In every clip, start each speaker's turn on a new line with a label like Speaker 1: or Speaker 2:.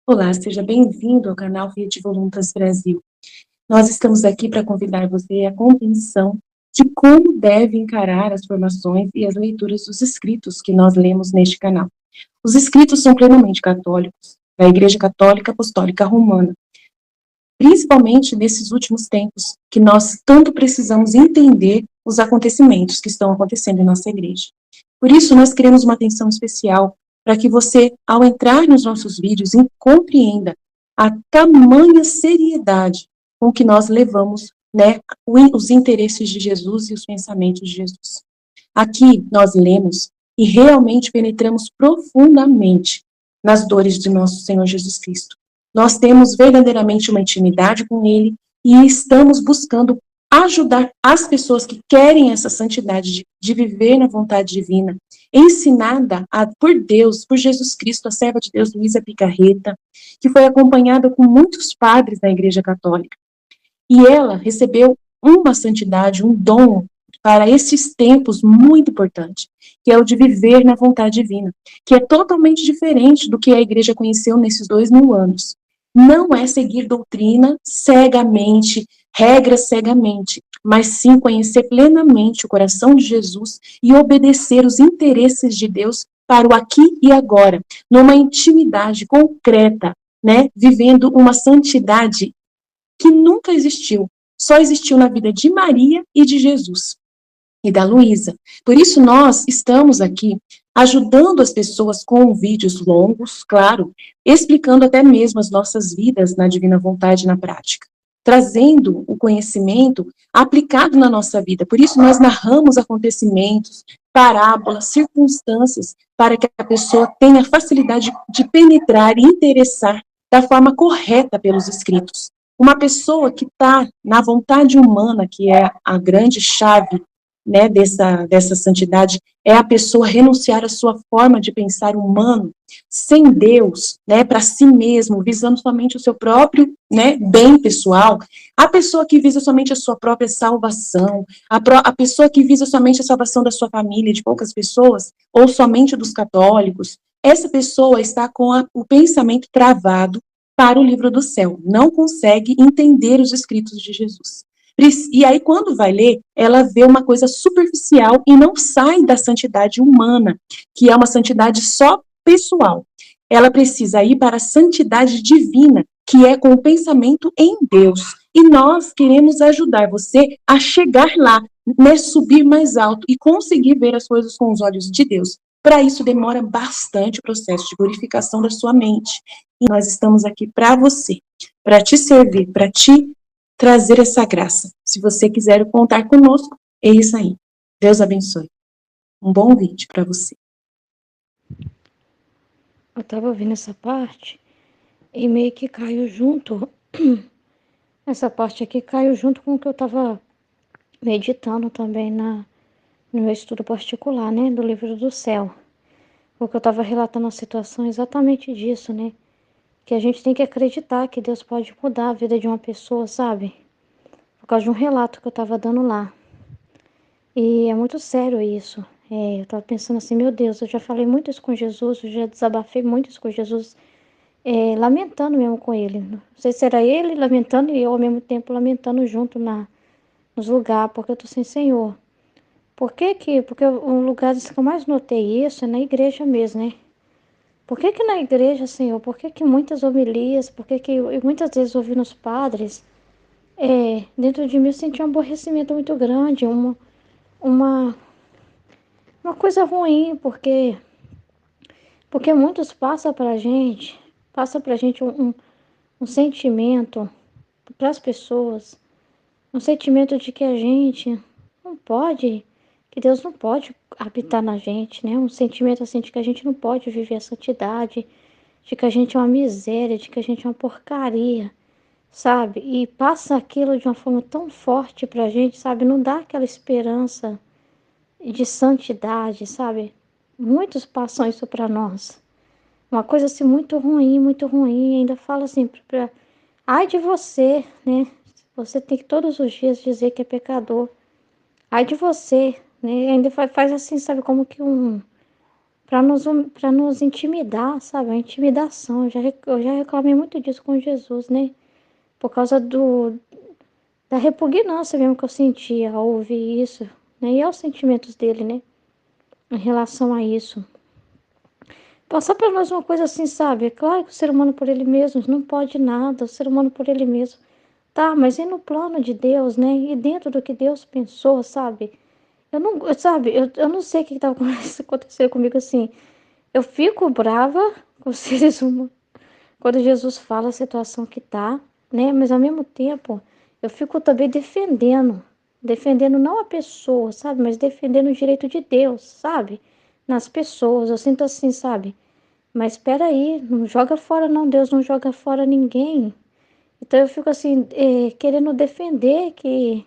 Speaker 1: Olá, seja bem-vindo ao canal Rede Voluntas Brasil. Nós estamos aqui para convidar você à compreensão de como deve encarar as formações e as leituras dos escritos que nós lemos neste canal. Os escritos são plenamente católicos, da Igreja Católica Apostólica Romana, principalmente nesses últimos tempos, que nós tanto precisamos entender os acontecimentos que estão acontecendo em nossa igreja. Por isso, nós queremos uma atenção especial para que você, ao entrar nos nossos vídeos, compreenda a tamanha seriedade com que nós levamos, né, os interesses de Jesus e os pensamentos de Jesus. Aqui nós lemos e realmente penetramos profundamente nas dores de nosso Senhor Jesus Cristo. Nós temos verdadeiramente uma intimidade com Ele e estamos buscando ajudar as pessoas que querem essa santidade de viver na vontade divina, ensinada por Deus, por Jesus Cristo, a serva de Deus, Luísa Picarreta, que foi acompanhada com muitos padres da Igreja Católica. E ela recebeu uma santidade, um dom para esses tempos muito importante, que é o de viver na vontade divina, que é totalmente diferente do que a igreja conheceu nesses 2000 anos. Não é seguir doutrina cegamente, regras cegamente, mas sim conhecer plenamente o coração de Jesus e obedecer os interesses de Deus para o aqui e agora, numa intimidade concreta, né, vivendo uma santidade que nunca existiu, só existiu na vida de Maria e de Jesus e da Luísa. Por isso nós estamos aqui ajudando as pessoas com vídeos longos, claro, explicando até mesmo as nossas vidas na divina vontade na prática, trazendo o conhecimento aplicado na nossa vida. Por isso nós narramos acontecimentos, parábolas, circunstâncias, para que a pessoa tenha facilidade de penetrar e interessar da forma correta pelos escritos. Uma pessoa que está na vontade humana, que é a grande chave, né, dessa santidade, é a pessoa renunciar à sua forma de pensar humano, sem Deus, né, para si mesmo, visando somente o seu próprio, né, bem pessoal. A pessoa que visa somente a sua própria salvação, a pessoa que visa somente a salvação da sua família, de poucas pessoas, ou somente dos católicos, essa pessoa está com o pensamento travado para o livro do céu, não consegue entender os escritos de Jesus. E aí, quando vai ler, ela vê uma coisa superficial e não sai da santidade humana, que é uma santidade só pessoal. Ela precisa ir para a santidade divina, que é com o pensamento em Deus. E nós queremos ajudar você a chegar lá, né, subir mais alto e conseguir ver as coisas com os olhos de Deus. Para isso, demora bastante o processo de purificação da sua mente. E nós estamos aqui para você, para te servir, para te trazer essa graça. Se você quiser contar conosco, é isso aí. Deus abençoe. Um bom vídeo para você.
Speaker 2: Eu estava ouvindo essa parte e meio que caiu junto. Essa parte aqui caiu junto com o que eu estava meditando também no meu estudo particular, né? Do livro do céu. Porque eu estava relatando a situação exatamente disso, né? Que a gente tem que acreditar que Deus pode mudar a vida de uma pessoa, sabe? Por causa de um relato que eu estava dando lá. E é muito sério isso. Eu estava pensando assim, meu Deus, eu já falei muito isso com Jesus, eu já desabafei muito isso com Jesus, lamentando mesmo com ele. Não sei se era ele lamentando e eu ao mesmo tempo lamentando junto nos lugares, porque eu tô sem Senhor. Porque um lugar que eu mais notei isso é na igreja mesmo, né? Por que na igreja, Senhor? Por que muitas homilias, e muitas vezes ouvindo os padres, dentro de mim eu senti um aborrecimento muito grande, uma, uma coisa ruim, porque muitos passa pra gente um sentimento para as pessoas, um sentimento de que a gente não pode, que Deus não pode habitar na gente, né? Um sentimento assim de que a gente não pode viver a santidade, de que a gente é uma miséria, de que a gente é uma porcaria, sabe? E passa aquilo de uma forma tão forte pra gente, sabe? Não dá aquela esperança de santidade, sabe? Muitos passam isso pra nós. Uma coisa assim muito ruim, ainda fala assim, ai de você, né? Você tem que todos os dias dizer que é pecador. Ai de você, né? Ainda faz assim, sabe, como que para nos intimidar, sabe? A intimidação. Eu já reclamei muito disso com Jesus, né? Por causa da repugnância mesmo que eu sentia ao ouvir isso, né? E aos sentimentos dele, né? Em relação a isso. Passar para nós uma coisa assim, sabe? É claro que o ser humano por ele mesmo não pode nada, o ser humano por ele mesmo. Tá, mas e no plano de Deus, né? E dentro do que Deus pensou, sabe? Eu não, sabe, eu não sei o que estava acontecendo comigo assim. Eu fico brava com os seres humanos quando Jesus fala a situação que tá, né? Mas ao mesmo tempo, eu fico também defendendo não a pessoa, sabe? Mas defendendo o direito de Deus, sabe? Nas pessoas. Eu sinto assim, sabe? Mas espera aí, não joga fora não, Deus não joga fora ninguém. Então eu fico assim, querendo defender que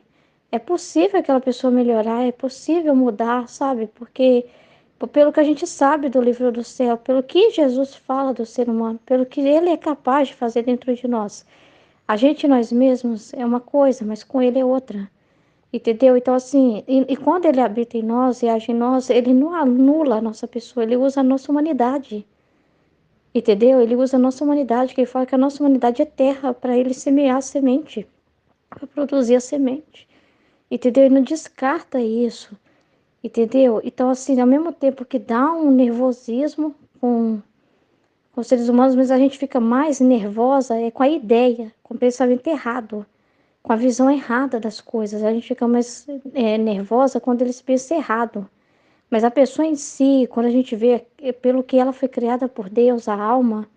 Speaker 2: é possível aquela pessoa melhorar, é possível mudar, sabe? Porque pelo que a gente sabe do livro do céu, pelo que Jesus fala do ser humano, pelo que ele é capaz de fazer dentro de nós. A gente, nós mesmos, é uma coisa, mas com ele é outra. Entendeu? Então, assim, e quando ele habita em nós e age em nós, ele não anula a nossa pessoa, ele usa a nossa humanidade. Entendeu? Ele usa a nossa humanidade, que ele fala que a nossa humanidade é terra para ele semear a semente, para produzir a semente. Entendeu? Ele não descarta isso. Entendeu? Então, assim, ao mesmo tempo que dá um nervosismo com os seres humanos, mas a gente fica mais nervosa com a ideia, com o pensamento errado, com a visão errada das coisas. A gente fica mais nervosa quando eles pensam errado. Mas a pessoa em si, quando a gente vê pelo que ela foi criada por Deus, a alma,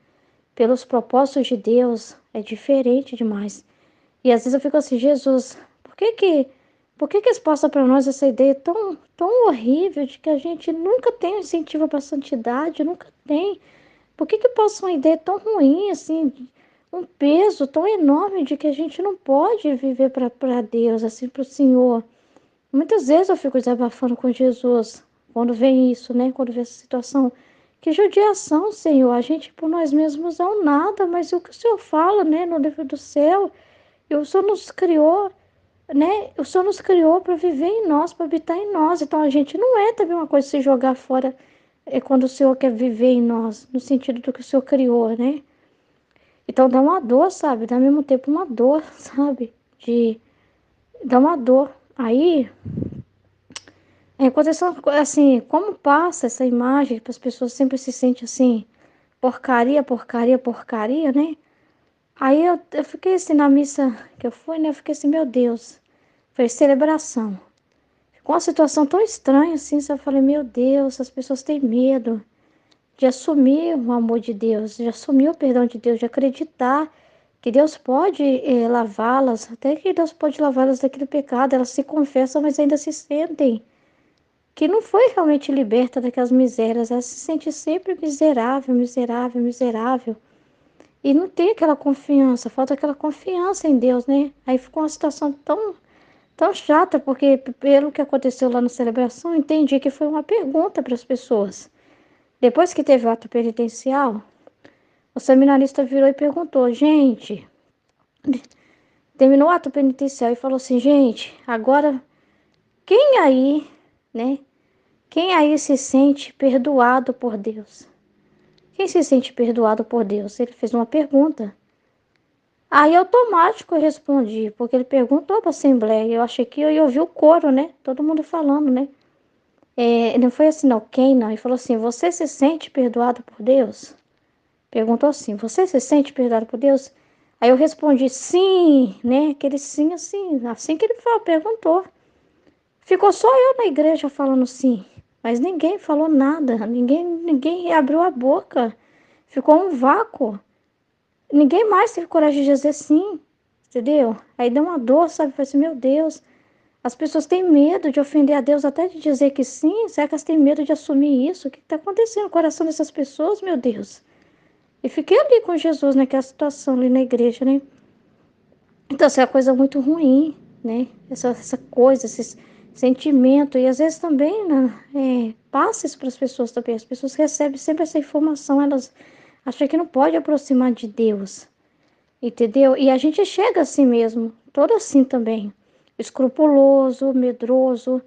Speaker 2: pelos propósitos de Deus, é diferente demais. E às vezes eu fico assim, Jesus, por que eles passam para nós essa ideia tão horrível de que a gente nunca tem um incentivo para a santidade, nunca tem? Por que passa uma ideia tão ruim, assim, um peso tão enorme de que a gente não pode viver para Deus, assim, para o Senhor? Muitas vezes eu fico desabafando com Jesus, quando vem isso, né? Quando vem essa situação. Que judiação, Senhor, a gente por nós mesmos é um nada, mas o que o Senhor fala, né, no livro do céu, e o Senhor nos criou, né? O Senhor nos criou para viver em nós, para habitar em nós. Então a gente não é também uma coisa se jogar fora quando o Senhor quer viver em nós, no sentido do que o Senhor criou, né? Então dá uma dor, sabe? Dá ao mesmo tempo uma dor, sabe? De dá uma dor. Aí, quando assim, como passa essa imagem, que as pessoas sempre se sentem assim, porcaria, porcaria, porcaria, né? Aí eu fiquei assim, na missa que eu fui, né? Eu fiquei assim, meu Deus, foi celebração. Com uma situação tão estranha assim, eu falei, meu Deus, as pessoas têm medo de assumir o amor de Deus, de assumir o perdão de Deus, de acreditar que Deus pode lavá-las, até que Deus pode lavá-las daquele pecado. Elas se confessam, mas ainda se sentem que não foi realmente liberta daquelas misérias. Elas se sentem sempre miserável, miserável, miserável. E não tem aquela confiança, falta aquela confiança em Deus, né? Aí ficou uma situação tão chata, porque pelo que aconteceu lá na celebração, eu entendi que foi uma pergunta para as pessoas. Depois que teve o ato penitencial, o seminarista virou e perguntou, gente, terminou o ato penitencial e falou assim, gente, agora quem aí, né? Quem aí se sente perdoado por Deus? Quem se sente perdoado por Deus? Ele fez uma pergunta. Aí automático eu respondi, porque ele perguntou para a assembleia. Eu achei que eu ia ouvir o coro, né? Todo mundo falando, né? Não foi assim, não. Quem não? Ele falou assim: você se sente perdoado por Deus? Perguntou assim: você se sente perdoado por Deus? Aí eu respondi sim, né? Aquele sim, assim que ele falou, perguntou. Ficou só eu na igreja falando sim, mas ninguém falou nada, ninguém abriu a boca. Ficou um vácuo. Ninguém mais teve coragem de dizer sim, entendeu? Aí deu uma dor, sabe? Falei assim, meu Deus, as pessoas têm medo de ofender a Deus até de dizer que sim. Será que elas têm medo de assumir isso? O que está acontecendo no coração dessas pessoas, meu Deus? E fiquei ali com Jesus naquela situação ali na igreja, né? Então, assim, é uma coisa muito ruim, né? Essa coisa, esse sentimento. E às vezes também, né, passa isso para as pessoas também. As pessoas recebem sempre essa informação, elas acham que não pode aproximar de Deus, entendeu? E a gente chega assim mesmo, todo assim também. escrupuloso, medroso,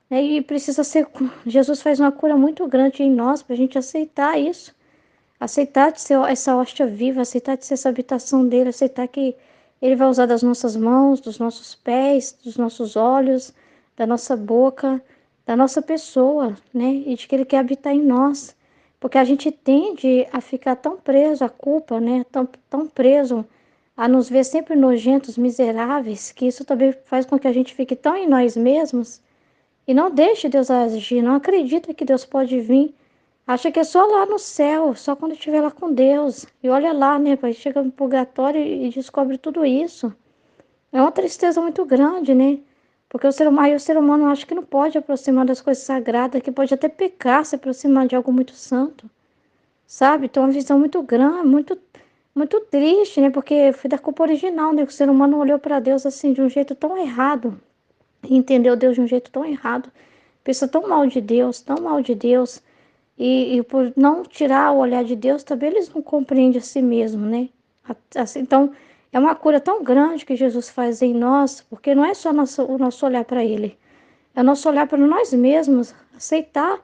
Speaker 2: né? E precisa ser. Jesus faz uma cura muito grande em nós para a gente aceitar isso. Aceitar de ser essa hóstia viva, aceitar de ser essa habitação dele, aceitar que ele vai usar das nossas mãos, dos nossos pés, dos nossos olhos, da nossa boca, da nossa pessoa, né? E de que ele quer habitar em nós. Porque a gente tende a ficar tão preso à culpa, né? Tão preso a nos ver sempre nojentos, miseráveis, que isso também faz com que a gente fique tão em nós mesmos e não deixe Deus agir, não acredita que Deus pode vir. Acha que é só lá no céu, só quando estiver lá com Deus. E olha lá, né, pai? Chega no purgatório e descobre tudo isso. É uma tristeza muito grande, né? Porque o ser humano acha que não pode aproximar das coisas sagradas, que pode até pecar, se aproximar de algo muito santo, sabe? Então, uma visão muito grande, muito triste, né? Porque foi da culpa original, né? O ser humano olhou para Deus assim, de um jeito tão errado, e entendeu Deus de um jeito tão errado. Pensa tão mal de Deus. E por não tirar o olhar de Deus, também eles não compreendem a si mesmo, né? Assim, então, é uma cura tão grande que Jesus faz em nós, porque não é só o nosso olhar para Ele, é o nosso olhar para nós mesmos, aceitar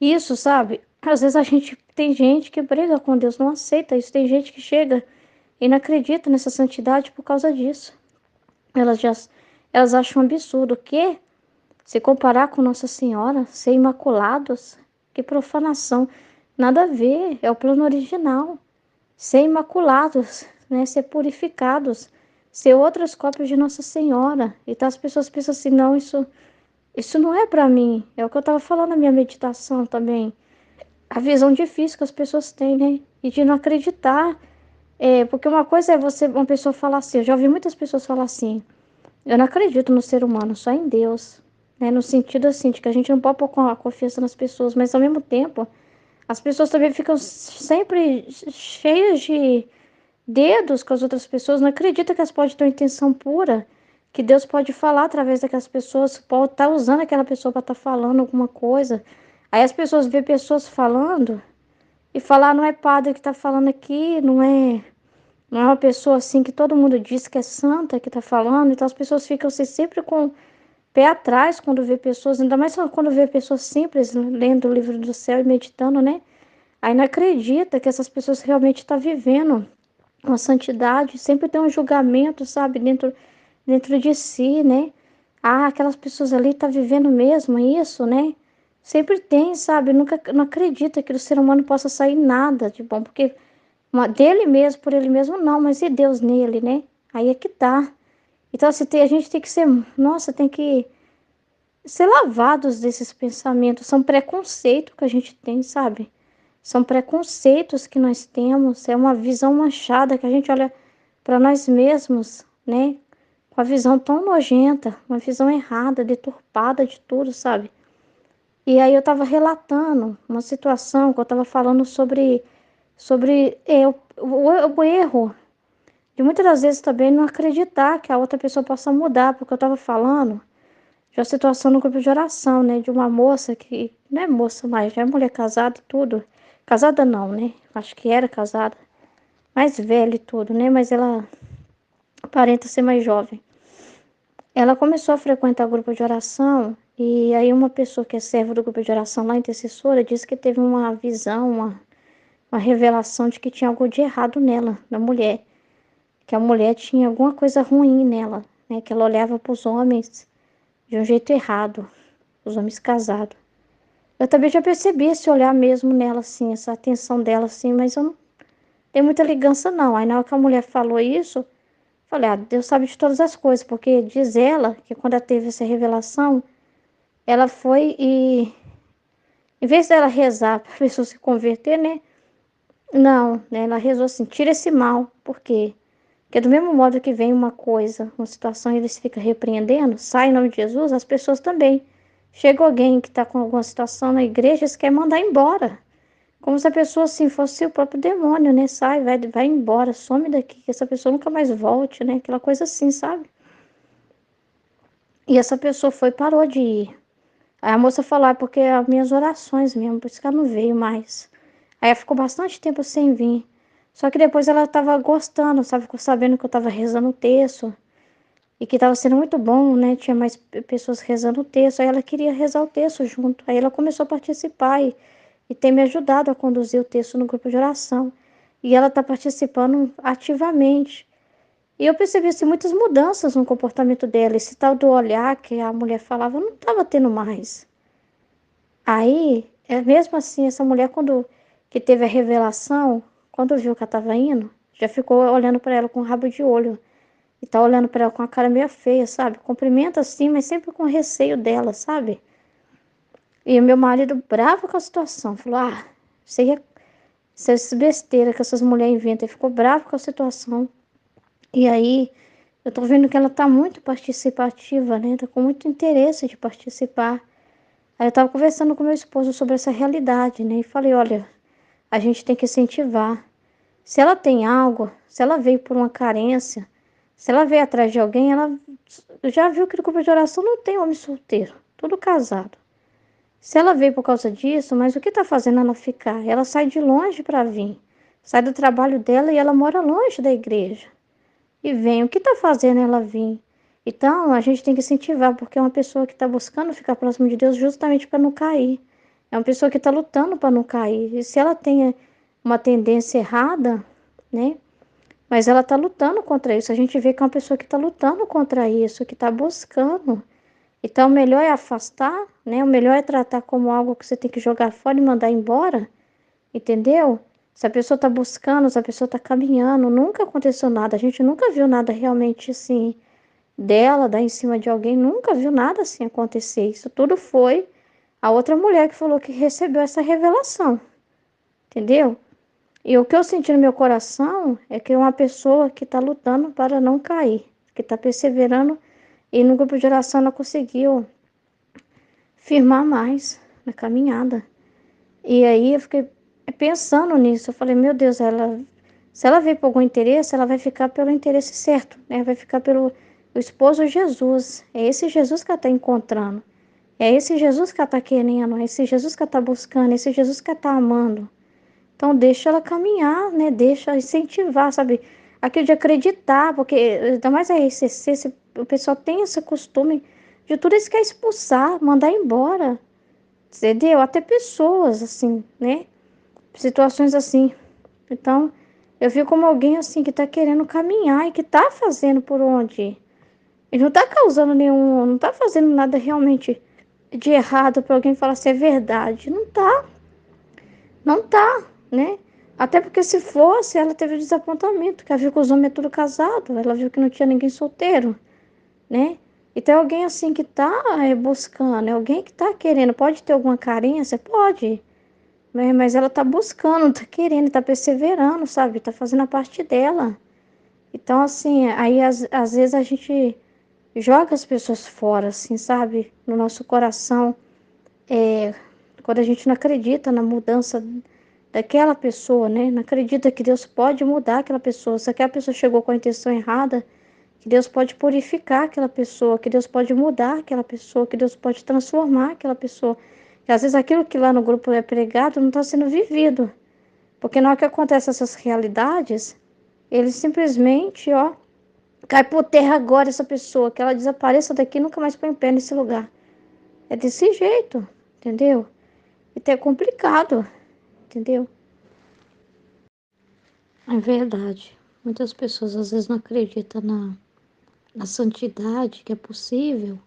Speaker 2: isso, sabe? Às vezes a gente tem gente que briga com Deus, não aceita isso, tem gente que chega e não acredita nessa santidade por causa disso. Elas já, elas acham um absurdo que se comparar com Nossa Senhora, ser imaculados, que profanação. Nada a ver, é o plano original. Ser imaculados, né? Ser purificados, ser outras cópias de Nossa Senhora. Então as pessoas pensam assim, não, isso não é para mim. É o que eu estava falando na minha meditação também. A visão difícil que as pessoas têm, né? E de não acreditar. É, porque uma coisa é uma pessoa falar assim, eu já ouvi muitas pessoas falar assim, eu não acredito no ser humano, só em Deus. Né? No sentido assim, de que a gente não pode pôr a confiança nas pessoas, mas ao mesmo tempo, as pessoas também ficam sempre cheias de dedos com as outras pessoas, não acredita que elas podem ter uma intenção pura, que Deus pode falar através daquelas pessoas, pode estar usando aquela pessoa para estar falando alguma coisa. Aí as pessoas vê pessoas falando e falar, não é padre que está falando aqui, não é uma pessoa assim que todo mundo diz que é santa que está falando, então as pessoas ficam assim, sempre com pé atrás quando vê pessoas, ainda mais quando vê pessoas simples lendo o livro do céu e meditando, né? Aí não acredita que essas pessoas realmente estão vivendo uma santidade, sempre tem um julgamento, sabe, dentro de si, né? Ah, aquelas pessoas ali estão vivendo mesmo isso, né? Sempre tem, sabe? Nunca não acredita que o ser humano possa sair nada de bom, porque dele mesmo, por ele mesmo, não, mas e Deus nele, né? Aí é que tá. Então, assim, a gente tem que ser, nossa, tem que ser lavados desses pensamentos. São preconceitos que a gente tem, sabe? São preconceitos que nós temos, é uma visão manchada que a gente olha para nós mesmos, né? Com a visão tão nojenta, uma visão errada, deturpada de tudo, sabe? E aí eu estava relatando uma situação que eu estava falando sobre o erro de muitas das vezes também não acreditar que a outra pessoa possa mudar, porque eu estava falando de uma situação no grupo de oração, né? De uma moça que não é moça mais, já é mulher casada e tudo. Casada não, né? Acho que era casada. Mais velha e tudo, né? Mas ela aparenta ser mais jovem. Ela começou a frequentar o grupo de oração e aí uma pessoa que é serva do grupo de oração lá, intercessora, disse que teve uma visão, uma revelação de que tinha algo de errado nela, na mulher. Que a mulher tinha alguma coisa ruim nela, né? Que ela olhava para os homens de um jeito errado, os homens casados. Eu também já percebi esse olhar mesmo nela, assim, essa atenção dela, assim, mas eu não tenho muita ligança, não. Aí na hora que a mulher falou isso, falei, ah, Deus sabe de todas as coisas, porque diz ela que quando ela teve essa revelação, ela foi e, em vez dela rezar para a pessoa se converter, né? Não, né? Ela rezou assim, tira esse mal. Por quê? Porque do mesmo modo que vem uma coisa, uma situação, e eles ficam repreendendo, sai em nome de Jesus, as pessoas também. Chega alguém que está com alguma situação na igreja, eles querem mandar embora. Como se a pessoa assim fosse o próprio demônio, né? Sai, vai embora, some daqui, que essa pessoa nunca mais volte, né? Aquela coisa assim, sabe? E essa pessoa foi e parou de ir. Aí a moça falou, é porque as minhas orações mesmo, por isso que ela não veio mais. Aí ela ficou bastante tempo sem vir. Só que depois ela estava gostando, sabe? Ficou sabendo que eu estava rezando o texto. e que estava sendo muito bom, né? Tinha mais pessoas rezando o texto, aí ela queria rezar o texto junto. Aí ela começou a participar e tem me ajudado a conduzir o texto no grupo de oração. E ela está participando ativamente. E eu percebi assim, muitas mudanças no comportamento dela. Esse tal do olhar que a mulher falava, não estava tendo mais. Aí, mesmo assim, essa mulher, quando que teve a revelação, quando viu que ela estava indo, já ficou olhando para ela com rabo de olho. E tá olhando para ela com a cara meio feia, sabe? Cumprimenta assim, mas sempre com receio dela, sabe? E o meu marido bravo com a situação, falou: ah, isso é besteira que essas mulheres inventam. Ele ficou bravo com a situação. E aí, eu tô vendo que ela tá muito participativa, né? Tá com muito interesse de participar. Aí eu tava conversando com meu esposo sobre essa realidade, né? E falei: olha, a gente tem que incentivar. Se ela tem algo, se ela veio por uma carência, se ela veio atrás de alguém, ela já viu que no grupo de oração não tem homem solteiro, tudo casado. Se ela veio por causa disso, mas o que está fazendo ela ficar? Ela sai de longe para vir, sai do trabalho dela e ela mora longe da igreja. E vem, o que está fazendo ela vir? Então, a gente tem que incentivar, porque é uma pessoa que está buscando ficar próximo de Deus justamente para não cair. É uma pessoa que está lutando para não cair. E se ela tem uma tendência errada, né? Mas ela está lutando contra isso. A gente vê que é uma pessoa que está lutando contra isso, que está buscando. Então, o melhor é afastar, né? O melhor é tratar como algo que você tem que jogar fora e mandar embora, entendeu? Se a pessoa está buscando, se a pessoa está caminhando, nunca aconteceu nada. A gente nunca viu nada realmente assim dela, dar em cima de alguém, nunca viu nada assim acontecer. Isso tudo foi a outra mulher que falou que recebeu essa revelação, entendeu? E o que eu senti no meu coração é que é uma pessoa que está lutando para não cair, que está perseverando e no grupo de oração ela conseguiu firmar mais na caminhada. E aí eu fiquei pensando nisso, eu falei, meu Deus, se ela veio por algum interesse, ela vai ficar pelo interesse certo, né? Vai ficar pelo o esposo Jesus. É esse Jesus que ela está encontrando. É esse Jesus que ela está querendo, é esse Jesus que ela está buscando, é esse Jesus que ela está amando. Então deixa ela caminhar, né? Deixa incentivar, sabe? Aquilo de acreditar, porque ainda mais a RCC, o pessoal tem esse costume de tudo isso quer expulsar, mandar embora, entendeu? Até pessoas assim, né? Situações assim. Então, eu vi como alguém assim que tá querendo caminhar e que tá fazendo por onde. Ele não tá causando nenhum, não tá fazendo nada realmente de errado para alguém falar se é verdade. Não tá. Não tá, né? Até porque se fosse, ela teve desapontamento, que ela viu que os homens é tudo casado, ela viu que não tinha ninguém solteiro, né? Então alguém assim que tá buscando, é alguém que tá querendo, pode ter alguma carência? Pode, mas ela tá buscando, tá querendo, tá perseverando, sabe? Tá fazendo a parte dela. Então assim, aí às vezes a gente joga as pessoas fora, assim, sabe? No nosso coração, quando a gente não acredita na mudança daquela pessoa, né? Não acredita que Deus pode mudar aquela pessoa. Se aquela pessoa chegou com a intenção errada, que Deus pode purificar aquela pessoa, que Deus pode mudar aquela pessoa, que Deus pode transformar aquela pessoa. E às vezes aquilo que lá no grupo é pregado não está sendo vivido. Porque na hora que acontecem essas realidades, ele simplesmente, ó, cai por terra agora essa pessoa, que ela desapareça daqui e nunca mais põe em pé nesse lugar. É desse jeito, entendeu? Então é complicado, entendeu? É verdade. Muitas pessoas às vezes não acreditam na santidade que é possível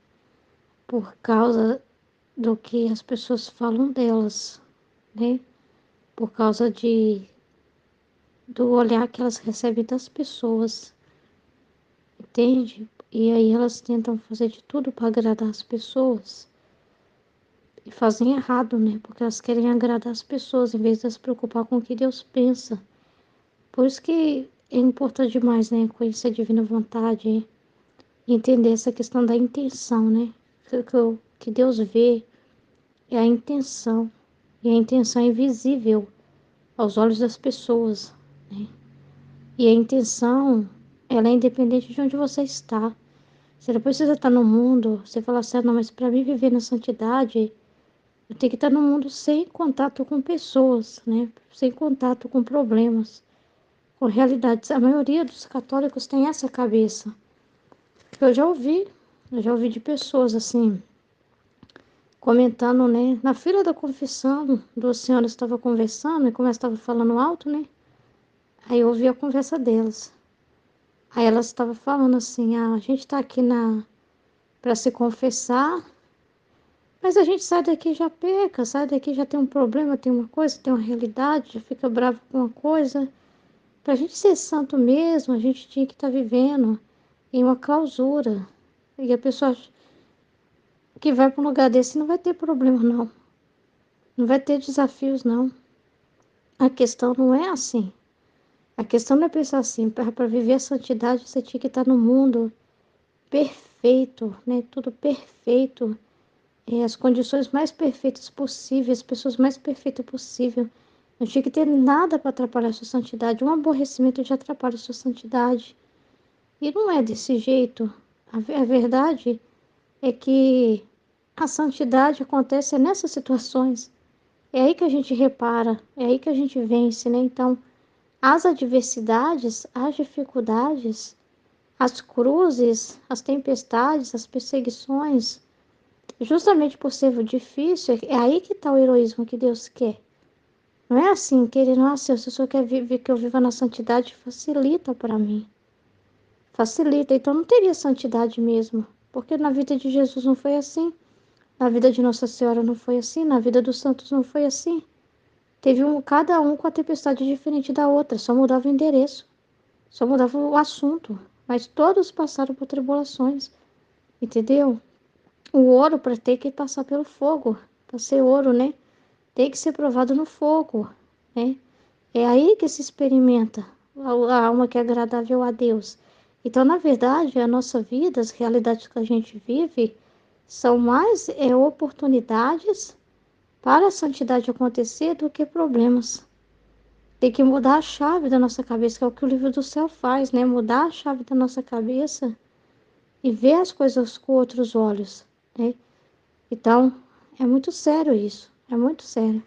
Speaker 2: por causa do que as pessoas falam delas, né? Por causa do olhar que elas recebem das pessoas, entende? E aí elas tentam fazer de tudo para agradar as pessoas e fazem errado, né? Porque elas querem agradar as pessoas em vez de se preocupar com o que Deus pensa. Por isso que é importante demais, né? Conhecer a divina vontade e entender essa questão da intenção, né? Que Deus vê é a intenção. E a intenção é invisível aos olhos das pessoas, né? E a intenção, ela é independente de onde você está. Você não precisa estar no mundo, você fala assim, não, mas para mim viver na santidade, eu tenho que estar no mundo sem contato com pessoas, né? Sem contato com problemas, com realidades. A maioria dos católicos tem essa cabeça. Eu já ouvi de pessoas assim, comentando, né? Na fila da confissão, duas senhoras estavam conversando, e como elas estavam falando alto, né? Aí eu ouvi a conversa delas. Aí elas estavam falando assim, a gente está aqui para se confessar, mas a gente sai daqui e já peca, sai daqui já tem um problema, tem uma coisa, tem uma realidade, já fica bravo com uma coisa. Para a gente ser santo mesmo, a gente tinha que estar vivendo em uma clausura. E a pessoa que vai para um lugar desse não vai ter problema, não. Não vai ter desafios, não. A questão não é assim. A questão não é pensar assim, para viver a santidade você tinha que estar no mundo perfeito, né? Tudo perfeito. As condições mais perfeitas possíveis, as pessoas mais perfeitas possível. Não tinha que ter nada para atrapalhar a sua santidade. Um aborrecimento já atrapalha a sua santidade. E não é desse jeito. A verdade é que a santidade acontece nessas situações. É aí que a gente repara, é aí que a gente vence, né? Então, as adversidades, as dificuldades, as cruzes, as tempestades, as perseguições, justamente por ser difícil, é aí que está o heroísmo que Deus quer. Não é assim, querer, nossa, se o Senhor quer viver que eu viva na santidade, facilita para mim. Facilita, então não teria santidade mesmo. Porque na vida de Jesus não foi assim. Na vida de Nossa Senhora não foi assim. Na vida dos santos não foi assim. Teve cada um com a tempestade diferente da outra. Só mudava o endereço. Só mudava o assunto. Mas todos passaram por tribulações. Entendeu? O ouro, para ter que passar pelo fogo. Para ser ouro, né? Tem que ser provado no fogo, né? É aí que se experimenta a alma que é agradável a Deus. Então, na verdade, a nossa vida, as realidades que a gente vive, são mais oportunidades para a santidade acontecer do que problemas. Tem que mudar a chave da nossa cabeça, que é o que o livro do céu faz, né? Mudar a chave da nossa cabeça e ver as coisas com outros olhos, né? Então, é muito sério isso, é muito sério.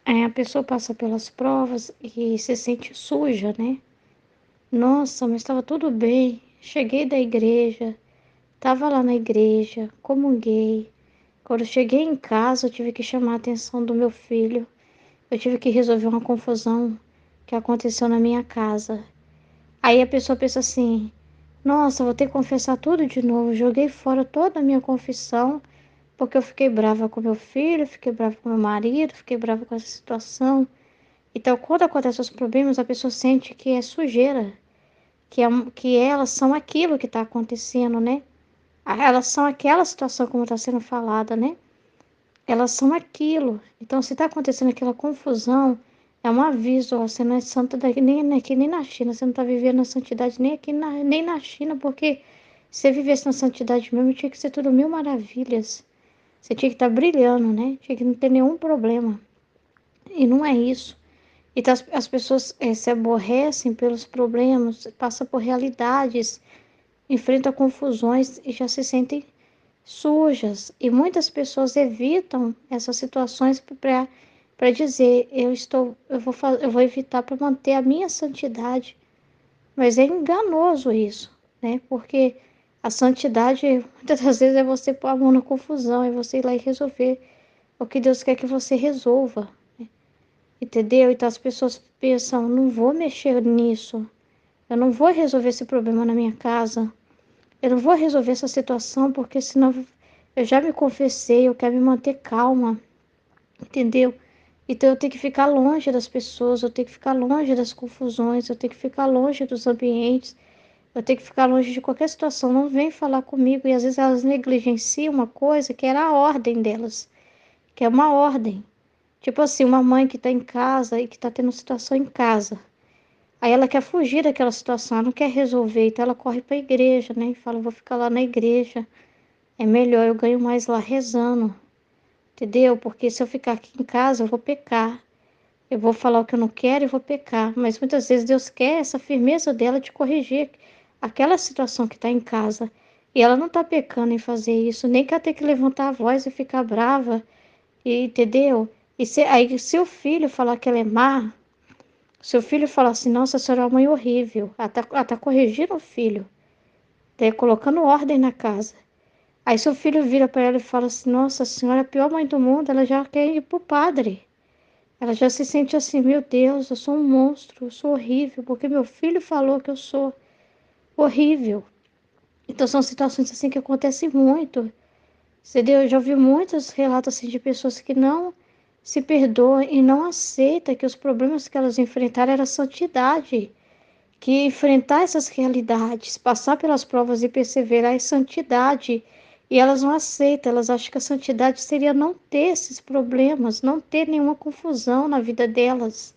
Speaker 2: A pessoa passa pelas provas e se sente suja, né? Nossa, mas estava tudo bem. Cheguei da igreja, estava lá na igreja, comunguei. Quando eu cheguei em casa, eu tive que chamar a atenção do meu filho. Eu tive que resolver uma confusão que aconteceu na minha casa. Aí a pessoa pensa assim: nossa, vou ter que confessar tudo de novo. Joguei fora toda a minha confissão porque eu fiquei brava com meu filho, fiquei brava com meu marido, fiquei brava com essa situação. Então, quando acontecem os problemas, a pessoa sente que é sujeira, que elas são aquilo que está acontecendo, né? Elas são aquela situação como está sendo falada, né? Elas são aquilo. Então, se está acontecendo aquela confusão, é um aviso, ó, você não é santa daqui, nem aqui, nem na China. Você não está vivendo a santidade nem aqui, nem na China, porque se você vivesse na santidade mesmo, tinha que ser tudo mil maravilhas. Você tinha que estar brilhando, né? Tinha que não ter nenhum problema. E não é isso. Então, as pessoas se aborrecem pelos problemas, passam por realidades, enfrentam confusões e já se sentem sujas. E muitas pessoas evitam essas situações para dizer, eu vou evitar para manter a minha santidade. Mas é enganoso isso, né? Porque a santidade, muitas das vezes, é você pôr a mão na confusão, é você ir lá e resolver o que Deus quer que você resolva. Entendeu? Então as pessoas pensam, não vou mexer nisso. Eu não vou resolver esse problema na minha casa. Eu não vou resolver essa situação porque senão eu já me confessei, eu quero me manter calma. Entendeu? Então eu tenho que ficar longe das pessoas, eu tenho que ficar longe das confusões, eu tenho que ficar longe dos ambientes, eu tenho que ficar longe de qualquer situação. Não vem falar comigo e às vezes elas negligenciam uma coisa que era a ordem delas, que é uma ordem. Tipo assim, uma mãe que está em casa e que está tendo situação em casa. Aí ela quer fugir daquela situação, ela não quer resolver, então ela corre para a igreja, né? E fala, vou ficar lá na igreja, é melhor, eu ganho mais lá rezando, entendeu? Porque se eu ficar aqui em casa, eu vou pecar. Eu vou falar o que eu não quero e vou pecar. Mas muitas vezes Deus quer essa firmeza dela de corrigir aquela situação que está em casa. E ela não está pecando em fazer isso, nem que ela tenha que levantar a voz e ficar brava, entendeu? E aí, se o filho falar que ela é má, seu filho falar assim, nossa, a senhora é uma mãe horrível, ela tá corrigindo o filho, colocando ordem na casa. Aí seu filho vira para ela e fala assim: Nossa, a senhora é a pior mãe do mundo. Ela já quer ir pro padre. Ela já se sente assim: Meu Deus, eu sou um monstro, eu sou horrível, porque meu filho falou que eu sou horrível. Então são situações assim que acontecem muito. Entendeu? Eu já ouvi muitos relatos assim de pessoas que não se perdoam e não aceitam que os problemas que elas enfrentaram era santidade. Que enfrentar essas realidades, passar pelas provas e perseverar é santidade. E elas não aceitam, elas acham que a santidade seria não ter esses problemas, não ter nenhuma confusão na vida delas.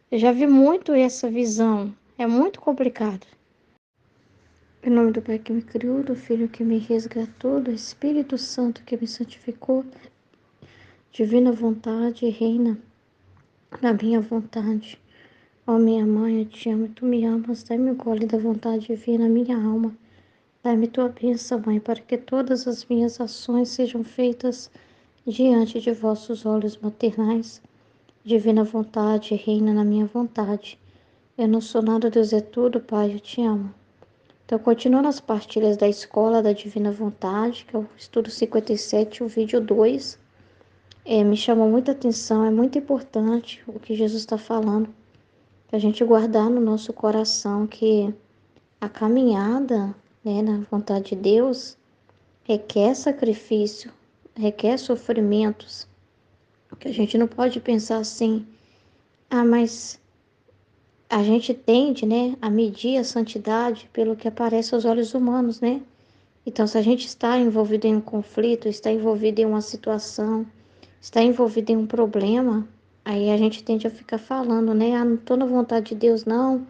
Speaker 2: Eu já vi muito essa visão, é muito complicado. Em nome do Pai que me criou, do Filho que me resgatou, do Espírito Santo que me santificou, divina vontade, reina na minha vontade. Ó minha mãe, eu te amo, tu me amas, dai-me o gole da vontade divina, minha alma. Dai-me tua bênção, Mãe, para que todas as minhas ações sejam feitas diante de vossos olhos maternais. Divina vontade, reina na minha vontade. Eu não sou nada, Deus é tudo, Pai, eu te amo. Então, continuando as partilhas da Escola da Divina Vontade, que é o estudo 57, o vídeo 2, me chamou muita atenção, é muito importante o que Jesus está falando, para a gente guardar no nosso coração que a caminhada, né, na vontade de Deus requer sacrifício, requer sofrimentos, que a gente não pode pensar assim, mas a gente tende, né, a medir a santidade pelo que aparece aos olhos humanos, né? Então, se a gente está envolvido em um conflito, está envolvido em uma situação, está envolvido em um problema, aí a gente tende a ficar falando, né? Não estou na vontade de Deus, não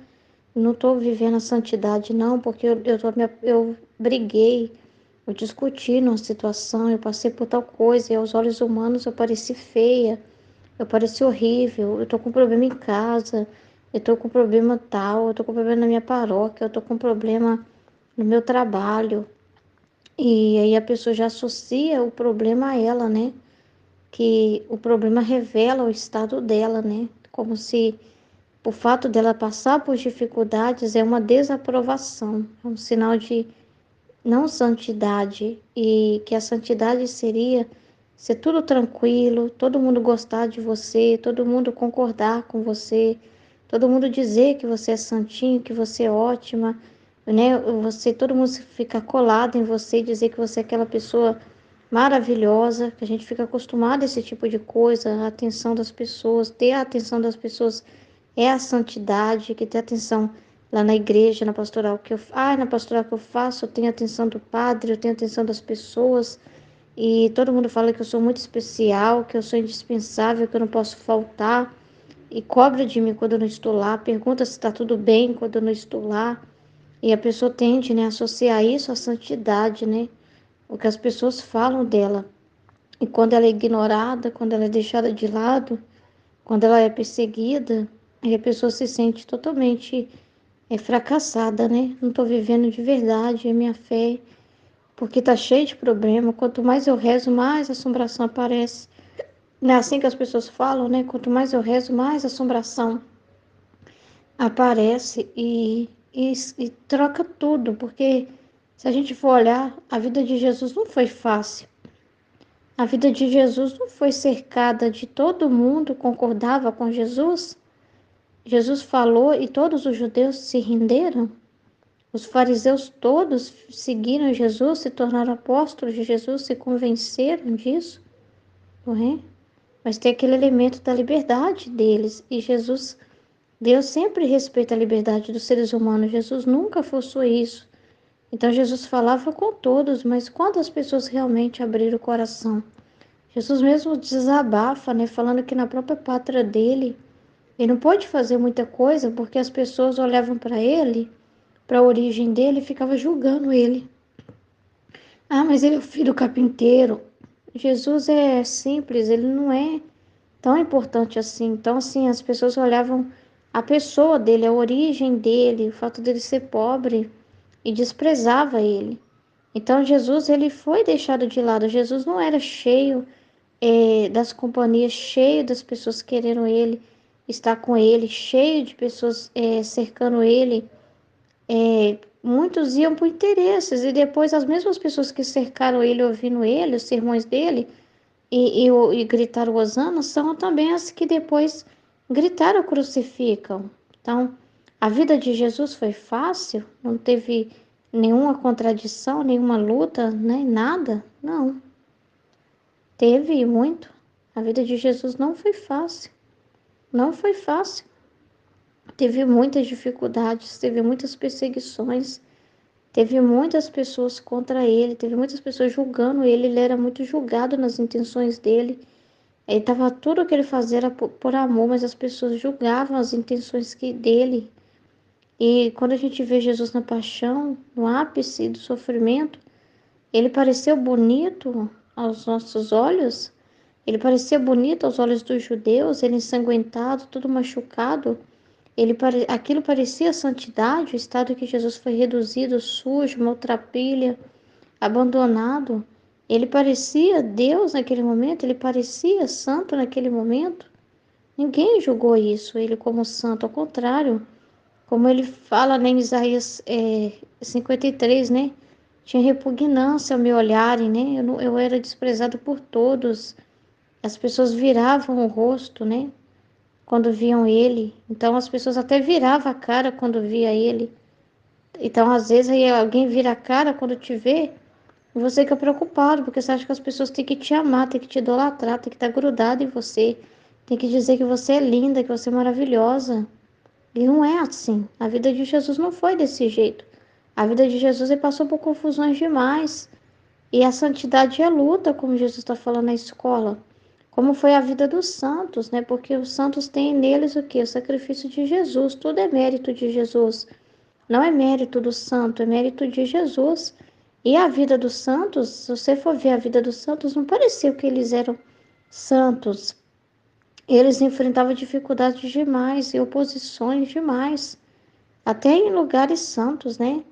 Speaker 2: estou vivendo a santidade, não, porque eu briguei, eu discuti numa situação, eu passei por tal coisa, e aos olhos humanos eu pareci feia, eu pareci horrível, eu estou com problema em casa, eu estou com problema tal, eu estou com problema na minha paróquia, eu estou com problema no meu trabalho. E aí a pessoa já associa o problema a ela, né? Que o problema revela o estado dela, né? Como se o fato dela passar por dificuldades é uma desaprovação, é um sinal de não santidade, e que a santidade seria ser tudo tranquilo, todo mundo gostar de você, todo mundo concordar com você, todo mundo dizer que você é santinho, que você é ótima, né? Todo mundo ficar colado em você e dizer que você é aquela pessoa maravilhosa, que a gente fica acostumado a esse tipo de coisa, a atenção das pessoas, ter a atenção das pessoas é a santidade, que ter atenção lá na igreja, na pastoral que eu faço, eu tenho atenção do padre, eu tenho atenção das pessoas, e todo mundo fala que eu sou muito especial, que eu sou indispensável, que eu não posso faltar, e cobra de mim quando eu não estou lá, pergunta se está tudo bem quando eu não estou lá, e a pessoa tende, né, a associar isso à santidade, né, o que as pessoas falam dela, e quando ela é ignorada, quando ela é deixada de lado, quando ela é perseguida, aí a pessoa se sente totalmente fracassada, né? Não estou vivendo de verdade a minha fé, porque tá cheio de problema. Quanto mais eu rezo, mais assombração aparece. Não é assim que as pessoas falam, né? Quanto mais eu rezo, mais assombração aparece e troca tudo, porque se a gente for olhar, a vida de Jesus não foi fácil. A vida de Jesus não foi cercada de todo mundo concordava com Jesus. Jesus falou e todos os judeus se renderam. Os fariseus todos seguiram Jesus, se tornaram apóstolos de Jesus, se convenceram disso, não é? Mas tem aquele elemento da liberdade deles. E Jesus, Deus sempre respeita a liberdade dos seres humanos. Jesus nunca forçou isso. Então Jesus falava com todos, mas quantas pessoas realmente abriram o coração? Jesus mesmo desabafa, né? Falando que na própria pátria dele, ele não pode fazer muita coisa porque as pessoas olhavam para ele, para a origem dele, e ficavam julgando ele. Mas ele é o filho do carpinteiro. Jesus é simples, ele não é tão importante assim. Então, assim, as pessoas olhavam a pessoa dele, a origem dele, o fato dele ser pobre e desprezava ele. Então, Jesus, ele foi deixado de lado. Jesus não era cheio das companhias, cheio das pessoas querendo ele, estar com ele, cheio de pessoas cercando ele, muitos iam por interesses, e depois as mesmas pessoas que cercaram ele, ouvindo ele, os sermões dele, e gritaram Hosana, são também as que depois gritaram crucificam. Então, a vida de Jesus foi fácil, não teve nenhuma contradição, nenhuma luta, né? Nada, não. Teve muito. A vida de Jesus não foi fácil, não foi fácil. Teve muitas dificuldades, teve muitas perseguições, teve muitas pessoas contra ele, teve muitas pessoas julgando ele, ele era muito julgado nas intenções dele. Ele tava, tudo que ele fazia era por amor, mas as pessoas julgavam as intenções dele. E quando a gente vê Jesus na paixão, no ápice do sofrimento, ele pareceu bonito aos nossos olhos, ele parecia bonito aos olhos dos judeus, ele ensanguentado, tudo machucado. Aquilo parecia santidade, o estado que Jesus foi reduzido, sujo, maltrapilho, abandonado. Ele parecia Deus naquele momento, ele parecia santo naquele momento. Ninguém julgou isso, ele como santo, ao contrário, como ele fala em Isaías 53, né? Tinha repugnância ao me olharem, né? Eu era desprezado por todos. As pessoas viravam o rosto, né? Quando viam ele. Então as pessoas até viravam a cara quando via ele. Então às vezes aí alguém vira a cara quando te vê, e você fica preocupado, porque você acha que as pessoas têm que te amar, têm que te idolatrar, têm que estar grudado em você, tem que dizer que você é linda, que você é maravilhosa. E não é assim. A vida de Jesus não foi desse jeito. A vida de Jesus ele passou por confusões demais. E a santidade é luta, como Jesus está falando na escola. Como foi a vida dos santos, né? Porque os santos têm neles o quê? O sacrifício de Jesus. Tudo é mérito de Jesus. Não é mérito do santo, é mérito de Jesus. E a vida dos santos, se você for ver a vida dos santos, não pareceu que eles eram santos. Eles enfrentavam dificuldades demais e oposições demais, até em lugares santos, né?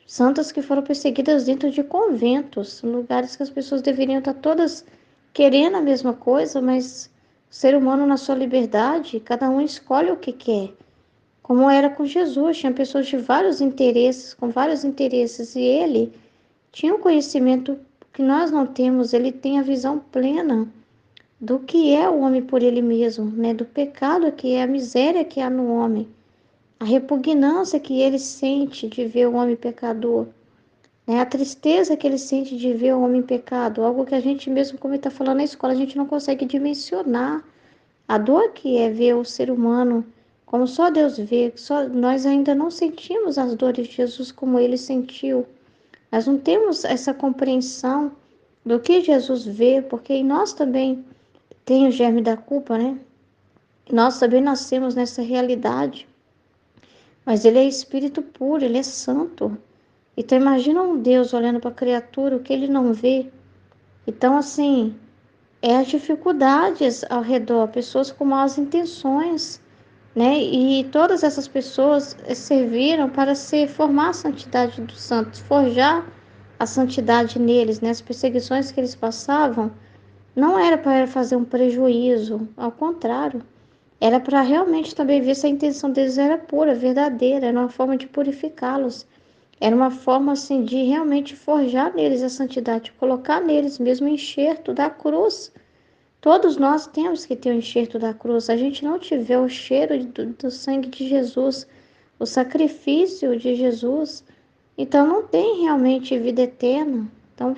Speaker 2: Santas que foram perseguidas dentro de conventos, lugares que as pessoas deveriam estar todas querendo a mesma coisa, mas o ser humano, na sua liberdade, cada um escolhe o que quer. Como era com Jesus, tinha pessoas de vários interesses, com vários interesses, e ele tinha um conhecimento que nós não temos, ele tem a visão plena do que é o homem por ele mesmo, né? Do pecado que é, a miséria que há no homem, a repugnância que ele sente de ver o homem pecador, né? A tristeza que ele sente de ver o homem em pecado, algo que a gente mesmo, como ele está falando na escola, a gente não consegue dimensionar. A dor que é ver o ser humano como só Deus vê, só nós ainda não sentimos as dores de Jesus como ele sentiu. Nós não temos essa compreensão do que Jesus vê, porque em nós também tem o germe da culpa, né? Nós também nascemos nessa realidade, mas ele é espírito puro, ele é santo. Então imagina um Deus olhando para a criatura, o que ele não vê. Então assim, é as dificuldades ao redor, pessoas com más intenções, né? E todas essas pessoas serviram para formar a santidade dos santos, forjar a santidade neles, né? As perseguições que eles passavam não era para fazer um prejuízo, ao contrário, era para realmente também ver se a intenção deles era pura, verdadeira, era uma forma de purificá-los, era uma forma assim de realmente forjar neles a santidade, colocar neles mesmo o enxerto da cruz. Todos nós temos que ter o enxerto da cruz. Se a gente não tiver o cheiro do sangue de Jesus, o sacrifício de Jesus, então não tem realmente vida eterna. Então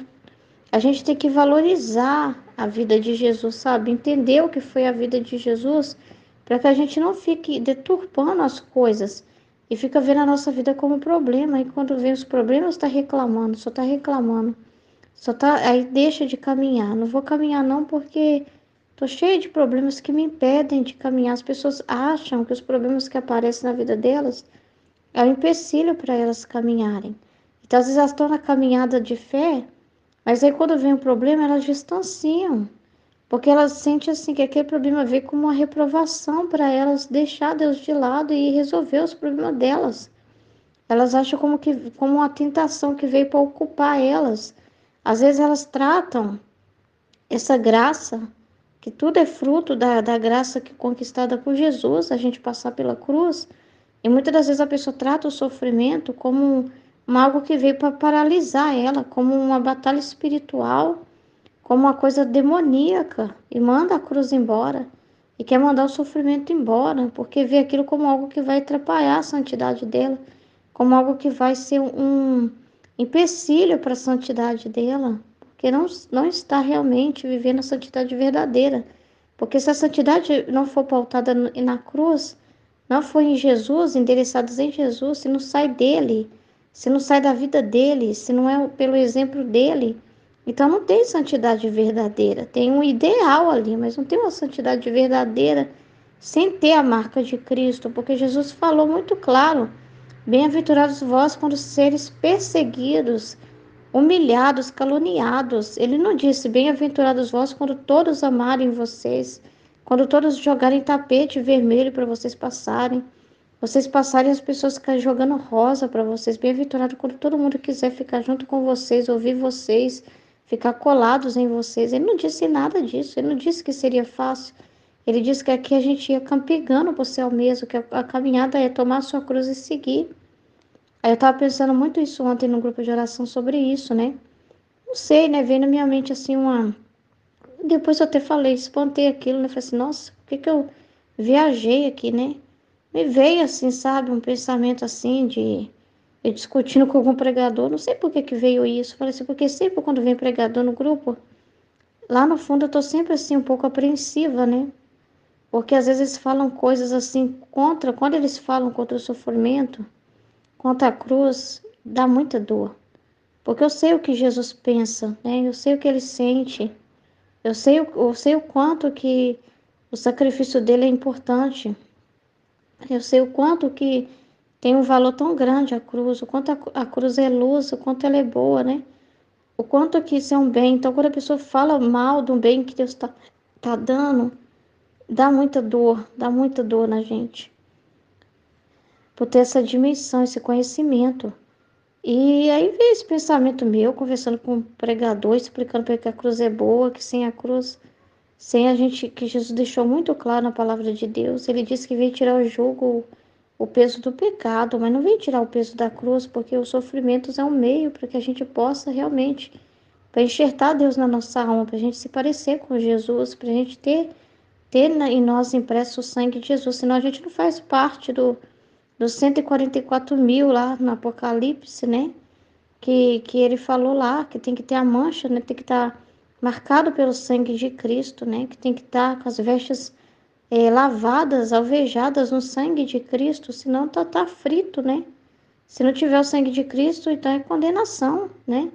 Speaker 2: a gente tem que valorizar a vida de Jesus, sabe? Entender o que foi a vida de Jesus, para que a gente não fique deturpando as coisas e fica vendo a nossa vida como problema. E quando vem os problemas, está reclamando, só está reclamando. Só tá, aí deixa de caminhar. Não vou caminhar não porque tô cheia de problemas que me impedem de caminhar. As pessoas acham que os problemas que aparecem na vida delas é um empecilho para elas caminharem. Então, às vezes elas estão na caminhada de fé, mas aí quando vem um problema, elas distanciam. Porque elas sentem assim que aquele problema veio como uma reprovação para elas deixar Deus de lado e resolver os problemas delas. Elas acham como uma tentação que veio para ocupar elas. Às vezes elas tratam essa graça, que tudo é fruto da graça que conquistada por Jesus, a gente passar pela cruz, E muitas das vezes a pessoa trata o sofrimento como algo que veio para paralisar ela, como uma batalha espiritual, como uma coisa demoníaca, e manda a cruz embora, e quer mandar o sofrimento embora, porque vê aquilo como algo que vai atrapalhar a santidade dela, como algo que vai ser um empecilho para a santidade dela, porque não está realmente vivendo a santidade verdadeira. Porque se a santidade não for pautada na cruz, não for em Jesus, endereçados em Jesus, se não sai dele, se não sai da vida dele, se não é pelo exemplo dele, então não tem santidade verdadeira. Tem um ideal ali, mas não tem uma santidade verdadeira sem ter a marca de Cristo, porque Jesus falou muito claro: bem-aventurados vós quando seres perseguidos, humilhados, caluniados. Ele não disse: bem-aventurados vós quando todos amarem vocês, quando todos jogarem tapete vermelho para vocês passarem as pessoas ficarem jogando rosa para vocês. Bem-aventurado quando todo mundo quiser ficar junto com vocês, ouvir vocês, ficar colados em vocês. Ele não disse nada disso, ele não disse que seria fácil. Ele disse que aqui a gente ia campegando pro céu mesmo, que a caminhada é tomar a sua cruz e seguir. Aí eu tava pensando muito isso ontem no grupo de oração sobre isso, né? Não sei, né? Veio na minha mente assim uma. Depois eu até falei, espantei aquilo, né? Falei assim, nossa, por que que eu viajei aqui, né? Me veio assim, sabe, um pensamento assim de eu discutindo com algum pregador. Não sei por que que veio isso. Falei assim, porque sempre quando vem pregador no grupo, lá no fundo eu tô sempre assim um pouco apreensiva, né? Porque às vezes eles falam coisas assim contra, quando eles falam contra o sofrimento, contra a cruz, dá muita dor. Porque eu sei o que Jesus pensa, né? Eu sei o que ele sente. Eu sei o quanto que o sacrifício dele é importante. Eu sei o quanto que tem um valor tão grande a cruz, o quanto a cruz é luz, o quanto ela é boa, né? O quanto que isso é um bem. Então, quando a pessoa fala mal de um bem que Deus tá dando, dá muita dor na gente. Por ter essa dimensão, esse conhecimento. E aí veio esse pensamento meu, conversando com o pregador, explicando para ele que a cruz é boa, que sem a cruz, sem a gente, que Jesus deixou muito claro na palavra de Deus, ele disse que veio tirar o jugo, o peso do pecado, mas não veio tirar o peso da cruz, porque os sofrimentos é um meio para que a gente possa realmente, para enxertar Deus na nossa alma, para a gente se parecer com Jesus, para a gente ter em nós impresso o sangue de Jesus, senão a gente não faz parte dos 144 mil lá no Apocalipse, né? Que ele falou lá, que tem que ter a mancha, né? Tem que estar marcado pelo sangue de Cristo, né? Que tem que estar com as vestes lavadas, alvejadas no sangue de Cristo, senão tá frito, né? Se não tiver o sangue de Cristo, então é condenação, né?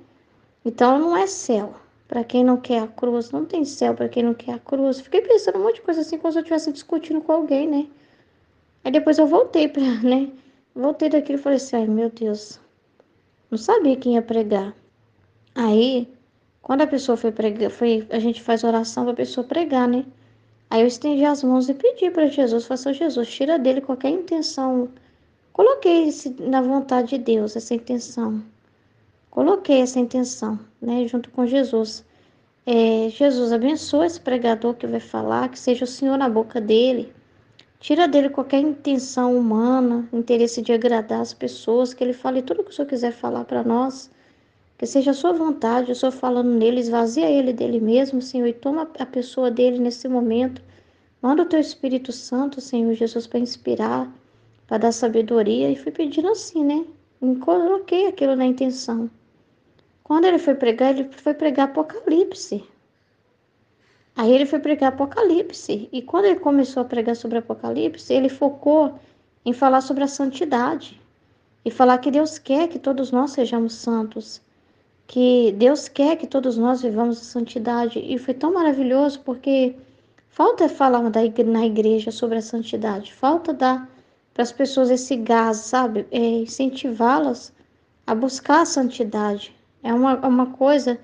Speaker 2: Então não é céu. Para quem não quer a cruz, não tem céu para quem não quer a cruz. Fiquei pensando um monte de coisa assim, como se eu estivesse discutindo com alguém, né? Aí depois eu voltei para, né? Voltei daquilo e falei assim, ai meu Deus, não sabia quem ia pregar. Aí, quando a pessoa foi pregar, a gente faz oração para a pessoa pregar, né? Aí eu estendi as mãos e pedi para Jesus, falei assim, Jesus, tira dele qualquer intenção. Coloquei na vontade de Deus, essa intenção. Coloquei essa intenção, né, junto com Jesus. Jesus, abençoa esse pregador que vai falar, que seja o Senhor na boca dele. Tira dele qualquer intenção humana, interesse de agradar as pessoas, que ele fale tudo o que o Senhor quiser falar para nós. Que seja a sua vontade, o Senhor falando nele, esvazia ele dele mesmo, Senhor, e toma a pessoa dele nesse momento. Manda o teu Espírito Santo, Senhor Jesus, para inspirar, para dar sabedoria. E fui pedindo assim, né? E coloquei aquilo na intenção. Quando ele foi pregar Apocalipse. Aí ele foi pregar Apocalipse. E quando ele começou a pregar sobre Apocalipse, ele focou em falar sobre a santidade. E falar que Deus quer que todos nós sejamos santos. Que Deus quer que todos nós vivamos a santidade. E foi tão maravilhoso porque falta falar na igreja sobre a santidade. Falta dar para as pessoas esse gás, sabe? Incentivá-las a buscar a santidade. É uma coisa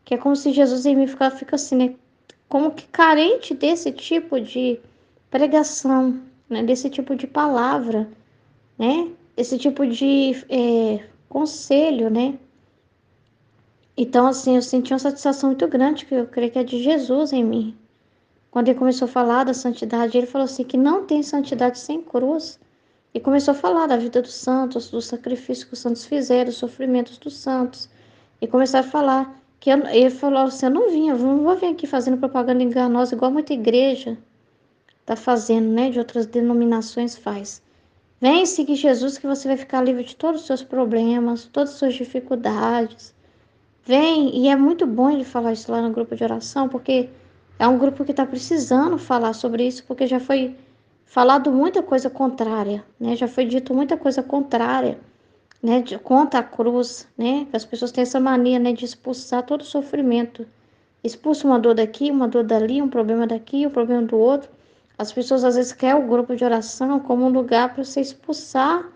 Speaker 2: que é como se Jesus em mim fica assim, né? Como que carente desse tipo de pregação, né? Desse tipo de palavra, né? Esse tipo de conselho, né? Então, assim, eu senti uma satisfação muito grande, que eu creio que é de Jesus em mim. Quando ele começou a falar da santidade, ele falou assim, que não tem santidade sem cruz. E começou a falar da vida dos santos, do sacrifício que os santos fizeram, dos sofrimentos dos santos. E começaram a falar ele falou assim, eu não vou vir aqui fazendo propaganda enganosa, igual muita igreja está fazendo, né? De outras denominações faz. Vem seguir Jesus que você vai ficar livre de todos os seus problemas, todas as suas dificuldades. Vem, e é muito bom ele falar isso lá no grupo de oração, porque é um grupo que está precisando falar sobre isso, porque já foi falado muita coisa contrária, né? Já foi dito muita coisa contrária, né? Contra a cruz, né? As pessoas têm essa mania, né? De expulsar todo o sofrimento. Expulsa uma dor daqui, uma dor dali, um problema daqui, um problema do outro. As pessoas às vezes querem o grupo de oração como um lugar para você expulsar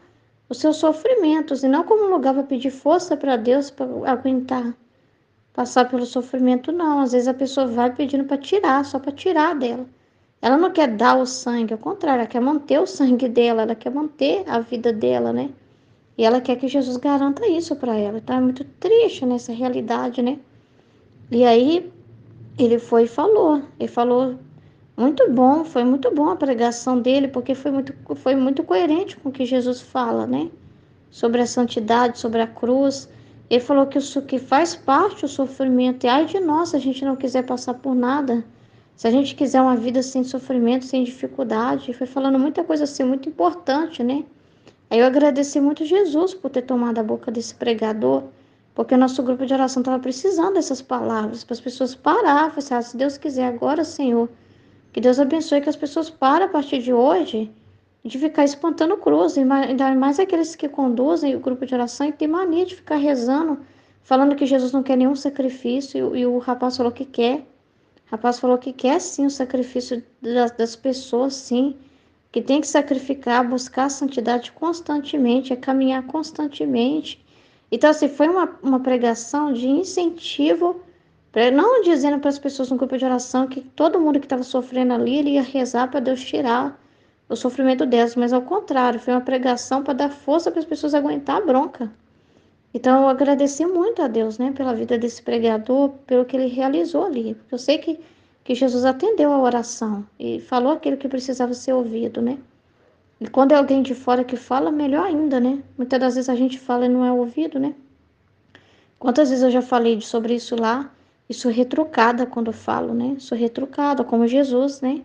Speaker 2: os seus sofrimentos, e não como um lugar para pedir força para Deus para aguentar passar pelo sofrimento, não. Às vezes a pessoa vai pedindo para tirar, só para tirar dela. Ela não quer dar o sangue, ao contrário, ela quer manter o sangue dela, ela quer manter a vida dela, né? E ela quer que Jesus garanta isso para ela. Então é muito triste nessa realidade, né? E aí ele foi e falou. Ele falou muito bom, foi muito bom a pregação dele, porque foi muito coerente com o que Jesus fala, né? Sobre a santidade, sobre a cruz. Ele falou que isso que faz parte o sofrimento. E ai de nós, se a gente não quiser passar por nada, se a gente quiser uma vida sem sofrimento, sem dificuldade. Foi falando muita coisa assim, muito importante, né? Aí eu agradeci muito Jesus por ter tomado a boca desse pregador, porque o nosso grupo de oração estava precisando dessas palavras, para as pessoas parar, falar assim, se Deus quiser agora, Senhor, que Deus abençoe que as pessoas parem a partir de hoje de ficar espantando cruz, ainda mais aqueles que conduzem o grupo de oração e tem mania de ficar rezando, falando que Jesus não quer nenhum sacrifício, e o rapaz falou que quer. O rapaz falou que quer sim o sacrifício das pessoas, sim, que tem que sacrificar, buscar a santidade constantemente, é caminhar constantemente. Então, assim, foi uma pregação de incentivo, não dizendo para as pessoas no grupo de oração que todo mundo que estava sofrendo ali, ele ia rezar para Deus tirar o sofrimento delas, mas ao contrário, foi uma pregação para dar força para as pessoas aguentar a bronca. Então, eu agradeci muito a Deus, né, pela vida desse pregador, pelo que ele realizou ali. Porque eu sei que Jesus atendeu a oração e falou aquilo que precisava ser ouvido, né? E quando é alguém de fora que fala, melhor ainda, né? Muitas das vezes a gente fala e não é ouvido, né? Quantas vezes eu já falei sobre isso lá, e sou retrucada quando eu falo, né? Sou retrucada, como Jesus, né?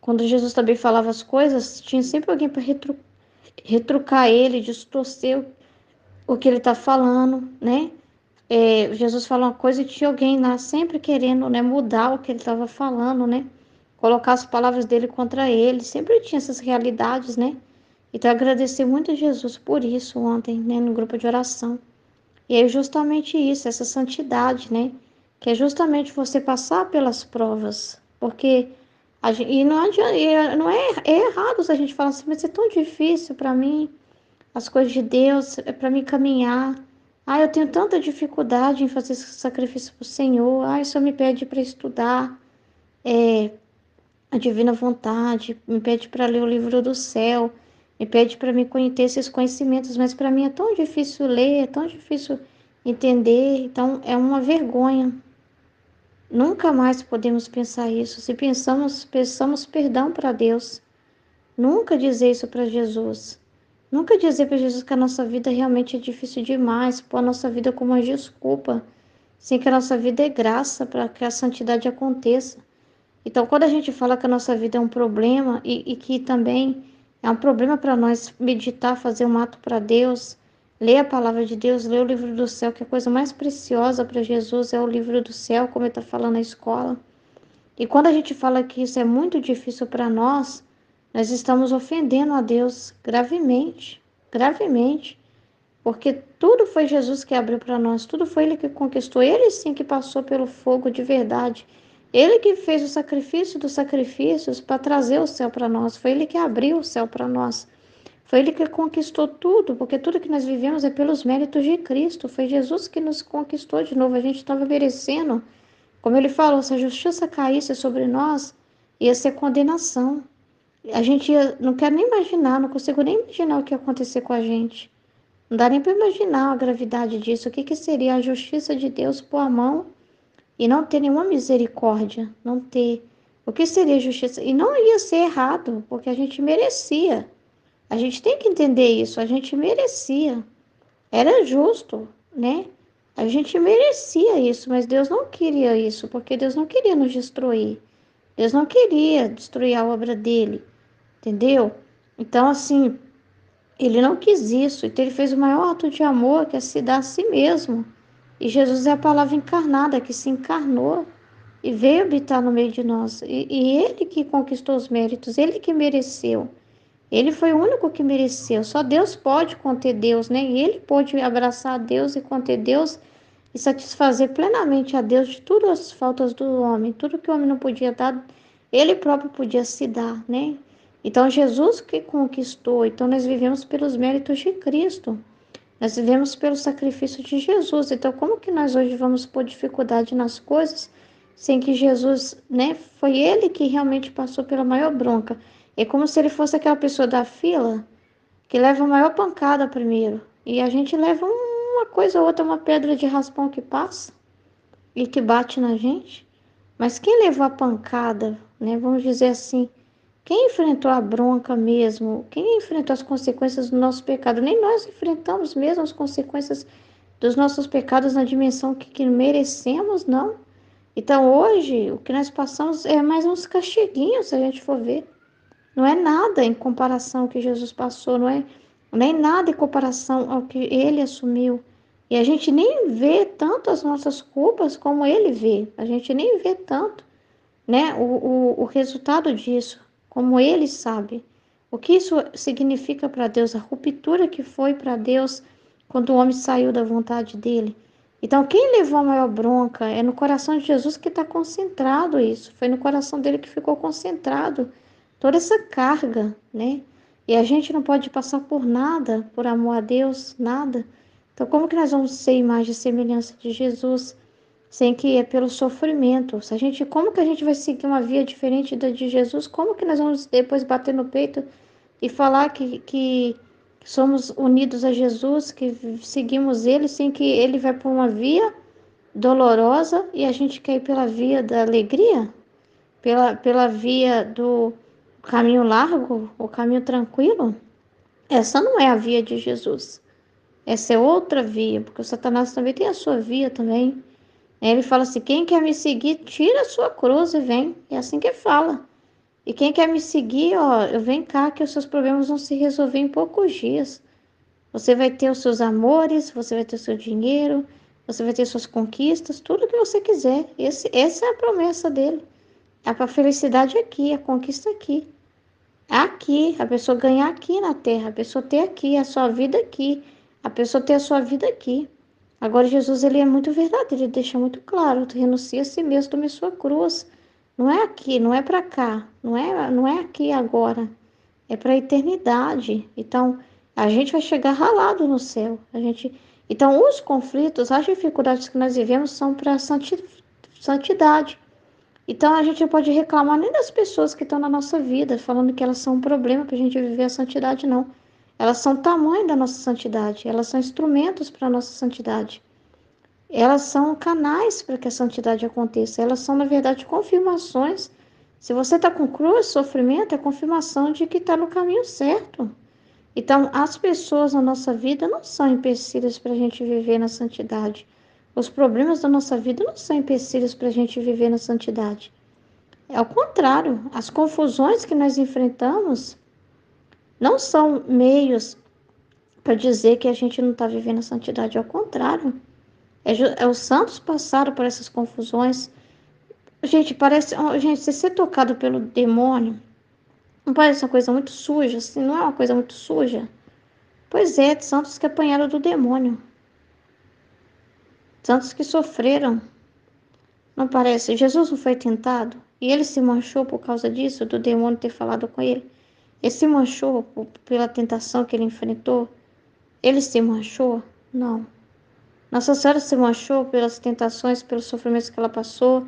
Speaker 2: Quando Jesus também falava as coisas, tinha sempre alguém para retrucar ele, distorcer o que ele está falando, né? Jesus fala uma coisa e tinha alguém lá sempre querendo, né, mudar o que ele estava falando, né? Colocar as palavras dele contra ele. Sempre tinha essas realidades, né? Então, eu agradeci muito a Jesus por isso ontem, né, no grupo de oração. E é justamente isso, essa santidade, né? Que é justamente você passar pelas provas. Porque e não adianta, não é errado se a gente falar assim, mas é tão difícil para mim, as coisas de Deus, é para mim caminhar. Ah, eu tenho tanta dificuldade em fazer esse sacrifício para o Senhor. Ah, o Senhor me pede para estudar a divina vontade, me pede para ler o livro do céu, me pede para me conhecer esses conhecimentos, mas para mim é tão difícil ler, é tão difícil entender, então é uma vergonha. Nunca mais podemos pensar isso. Se pensamos, peçamos perdão para Deus. Nunca dizer isso para Jesus. Nunca dizer para Jesus que a nossa vida realmente é difícil demais, pôr a nossa vida como uma desculpa, sem que a nossa vida é graça para que a santidade aconteça. Então, quando a gente fala que a nossa vida é um problema e que também é um problema para nós meditar, fazer um ato para Deus, ler a palavra de Deus, ler o livro do céu, que a coisa mais preciosa para Jesus é o livro do céu, como ele está falando na escola. E quando a gente fala que isso é muito difícil para nós estamos ofendendo a Deus gravemente, gravemente, porque tudo foi Jesus que abriu para nós, tudo foi Ele que conquistou, Ele sim que passou pelo fogo de verdade, Ele que fez o sacrifício dos sacrifícios para trazer o céu para nós, foi Ele que abriu o céu para nós, foi Ele que conquistou tudo, porque tudo que nós vivemos é pelos méritos de Cristo, foi Jesus que nos conquistou de novo, a gente estava merecendo, como Ele falou, se a justiça caísse sobre nós, ia ser condenação. A gente não quer nem imaginar, não consigo nem imaginar o que ia acontecer com a gente. Não dá nem para imaginar a gravidade disso. O que, que seria a justiça de Deus pôr a mão e não ter nenhuma misericórdia? Não ter. O que seria justiça? E não ia ser errado, porque a gente merecia. A gente tem que entender isso. A gente merecia. Era justo, né? A gente merecia isso, mas Deus não queria isso, porque Deus não queria nos destruir. Deus não queria destruir a obra dele, entendeu? Então, assim, ele não quis isso. Então, ele fez o maior ato de amor, que é se dar a si mesmo. E Jesus é a palavra encarnada, que se encarnou e veio habitar no meio de nós. E ele que conquistou os méritos, ele que mereceu. Ele foi o único que mereceu. Só Deus pode conter Deus, né? E ele pôde abraçar a Deus e conter Deus e satisfazer plenamente a Deus de todas as faltas do homem. Tudo que o homem não podia dar, ele próprio podia se dar, né? Então, Jesus que conquistou. Então, nós vivemos pelos méritos de Cristo. Nós vivemos pelo sacrifício de Jesus. Então, como que nós hoje vamos pôr dificuldade nas coisas sem que Jesus, né? Foi ele que realmente passou pela maior bronca. É como se ele fosse aquela pessoa da fila que leva a maior pancada primeiro. E a gente leva uma coisa ou outra, uma pedra de raspão que passa e que bate na gente. Mas quem levou a pancada, né? Vamos dizer assim, quem enfrentou a bronca mesmo, quem enfrentou as consequências do nosso pecado, nem nós enfrentamos mesmo as consequências dos nossos pecados na dimensão que merecemos, não. Então hoje o que nós passamos é mais uns castiguinhos, se a gente for ver. Não é nada em comparação ao que Jesus passou, nem nada em comparação ao que ele assumiu. E a gente nem vê tanto as nossas culpas como ele vê. A gente nem vê tanto, né, o resultado disso, como ele sabe. O que isso significa para Deus, a ruptura que foi para Deus quando o homem saiu da vontade dele. Então, quem levou a maior bronca é no coração de Jesus que está concentrado isso. Foi no coração dele que ficou concentrado toda essa carga, né? E a gente não pode passar por nada, por amor a Deus, nada. Então, como que nós vamos ser imagem e semelhança de Jesus? Sem que é pelo sofrimento. Se a gente, como que a gente vai seguir uma via diferente da de Jesus? Como que nós vamos depois bater no peito e falar que somos unidos a Jesus, que seguimos Ele, sem que Ele vai por uma via dolorosa e a gente quer ir pela via da alegria? Pela via do caminho largo, o caminho tranquilo? Essa não é a via de Jesus. Essa é outra via, porque o Satanás também tem a sua via também. Ele fala assim: quem quer me seguir, tira a sua cruz e vem. É assim que fala. E quem quer me seguir, ó, eu vem cá que os seus problemas vão se resolver em poucos dias. Você vai ter os seus amores, você vai ter o seu dinheiro, você vai ter suas conquistas, tudo que você quiser. Essa é a promessa dele. A felicidade aqui, a conquista aqui. Aqui, a pessoa ganhar aqui na terra, a pessoa ter aqui a sua vida aqui, a pessoa ter a sua vida aqui. Agora, Jesus, ele é muito verdadeiro, ele deixa muito claro: tu renuncia a si mesmo, tome sua cruz. Não é aqui, não é para cá, não é aqui agora, é para a eternidade. Então, a gente vai chegar ralado no céu. Então, os conflitos, as dificuldades que nós vivemos são para santidade. Então, a gente não pode reclamar nem das pessoas que estão na nossa vida, falando que elas são um problema para a gente viver a santidade, não. Elas são o tamanho da nossa santidade, elas são instrumentos para a nossa santidade. Elas são canais para que a santidade aconteça. Elas são, na verdade, confirmações. Se você está com cruz, sofrimento, é confirmação de que está no caminho certo. Então, as pessoas na nossa vida não são empecilhos para a gente viver na santidade. Os problemas da nossa vida não são empecilhos para a gente viver na santidade. É ao contrário, as confusões que nós enfrentamos não são meios para dizer que a gente não está vivendo a santidade. Ao contrário, os santos passaram por essas confusões. Gente, parece, gente, se ser tocado pelo demônio, não parece uma coisa muito suja, assim, não é uma coisa muito suja? Pois é, santos que apanharam do demônio, santos que sofreram. Não parece? Jesus não foi tentado e ele se manchou por causa disso, do demônio ter falado com ele. Ele se manchou pela tentação que ele enfrentou. Ele se manchou? Não. Nossa Senhora se manchou pelas tentações, pelos sofrimentos que ela passou,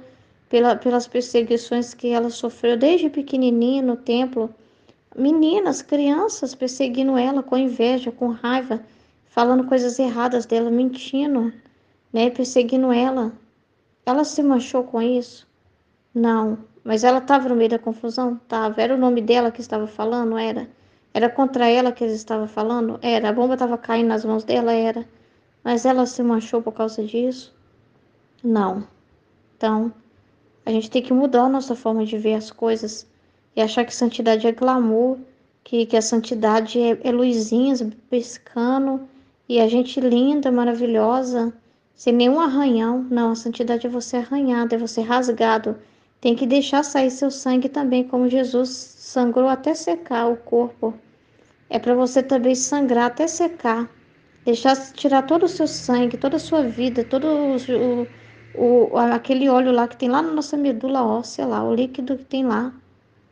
Speaker 2: pelas perseguições que ela sofreu desde pequenininha no templo. Meninas, crianças perseguindo ela com inveja, com raiva, falando coisas erradas dela, mentindo, né, perseguindo ela. Ela se manchou com isso? Não. Mas ela estava no meio da confusão? Estava. Era o nome dela que estava falando? Era. Era contra ela que eles estavam falando? Era. A bomba estava caindo nas mãos dela? Era. Mas ela se manchou por causa disso? Não. Então, a gente tem que mudar a nossa forma de ver as coisas e achar que santidade é glamour, que a santidade é luzinhas piscando e a gente linda, maravilhosa, sem nenhum arranhão. Não, a santidade é você arranhado, é você rasgado. Tem que deixar sair seu sangue também, como Jesus sangrou até secar o corpo. É para você também sangrar até secar. Deixar tirar todo o seu sangue, toda a sua vida, todo aquele óleo lá que tem lá na nossa medula óssea lá, o líquido que tem lá.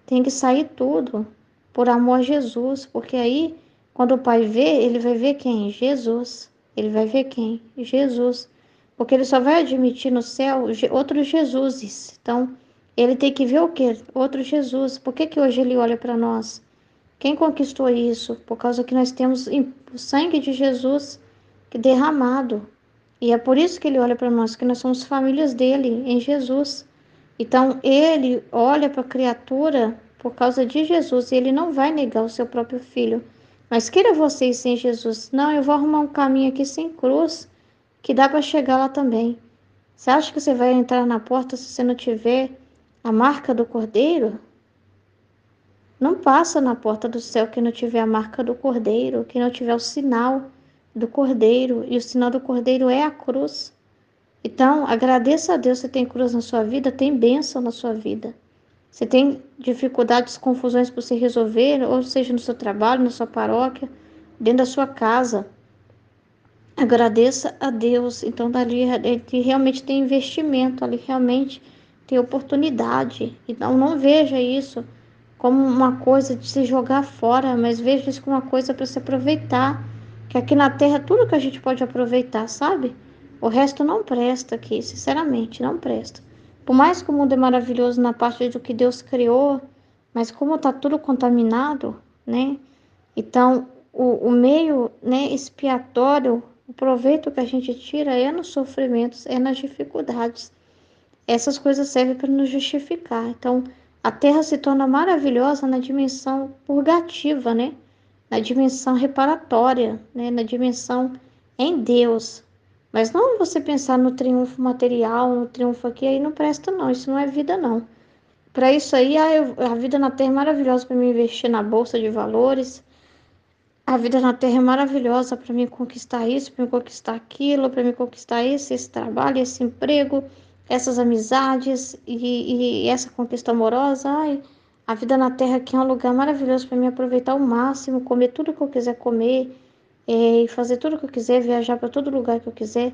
Speaker 2: Tem que sair tudo por amor a Jesus, porque aí quando o Pai vê, ele vai ver quem? Jesus. Ele vai ver quem? Jesus. Porque ele só vai admitir no céu outros Jesuses. Então, ele tem que ver o quê? Outro Jesus. Por que que hoje ele olha para nós? Quem conquistou isso? Por causa que nós temos o sangue de Jesus derramado. E é por isso que ele olha para nós, que nós somos famílias dele, em Jesus. Então, ele olha para a criatura por causa de Jesus, e ele não vai negar o seu próprio filho. Mas queira vocês sem Jesus. Não, eu vou arrumar um caminho aqui sem cruz, que dá para chegar lá também. Você acha que você vai entrar na porta se você não tiver a marca do Cordeiro? Não passa na porta do céu quem não tiver a marca do Cordeiro, quem não tiver o sinal do Cordeiro, e o sinal do Cordeiro é a cruz. Então, agradeça a Deus se tem cruz na sua vida, tem bênção na sua vida. Se tem dificuldades, confusões para você resolver, ou seja, no seu trabalho, na sua paróquia, dentro da sua casa, agradeça a Deus. Então, dali ele realmente tem investimento, ali realmente tem oportunidade. Então, não veja isso como uma coisa de se jogar fora, mas veja isso como uma coisa para se aproveitar. Que aqui na Terra tudo que a gente pode aproveitar, sabe? O resto não presta aqui, sinceramente, não presta. Por mais que o mundo é maravilhoso na parte do que Deus criou, mas como está tudo contaminado, né? Então, o meio, né, expiatório, o proveito que a gente tira é nos sofrimentos, é nas dificuldades. Essas coisas servem para nos justificar. Então, a Terra se torna maravilhosa na dimensão purgativa, né? Na dimensão reparatória, né? Na dimensão em Deus. Mas não você pensar no triunfo material, no triunfo aqui, aí não presta não, isso não é vida não. Para isso aí, a vida na Terra é maravilhosa para me investir na bolsa de valores, a vida na Terra é maravilhosa para mim conquistar isso, para mim conquistar aquilo, para mim conquistar esse trabalho, esse emprego, essas amizades e essa conquista amorosa. Ai, a vida na Terra aqui é um lugar maravilhoso para mim aproveitar ao máximo, comer tudo que eu quiser comer, e fazer tudo que eu quiser, viajar para todo lugar que eu quiser.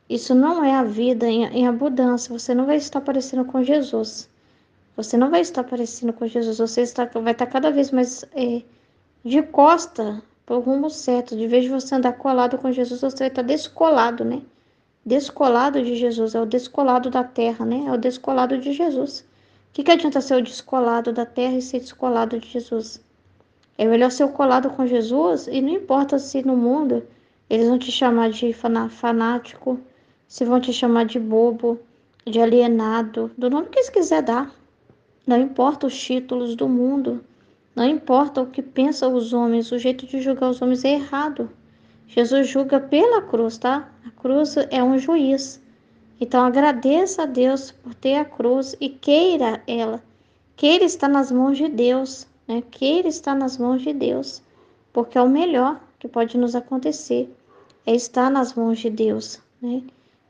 Speaker 2: Isso não é a vida em abundância. Você não vai estar parecendo com Jesus. Você não vai estar parecendo com Jesus. Vai estar cada vez mais de costa para o rumo certo. De vez de você andar colado com Jesus, você vai estar descolado, né? Descolado de Jesus, é o descolado da terra, né? É o descolado de Jesus. O que adianta ser o descolado da terra e ser descolado de Jesus? É melhor ser o colado com Jesus e não importa se no mundo eles vão te chamar de fanático, se vão te chamar de bobo, de alienado, do nome que eles quiser dar. Não importa os títulos do mundo, não importa o que pensam os homens, o jeito de julgar os homens é errado. Jesus julga pela cruz, tá? A cruz é um juiz. Então agradeça a Deus por ter a cruz e queira ela. Queira estar nas mãos de Deus, né? Queira estar nas mãos de Deus, porque é o melhor que pode nos acontecer, é estar nas mãos de Deus, né?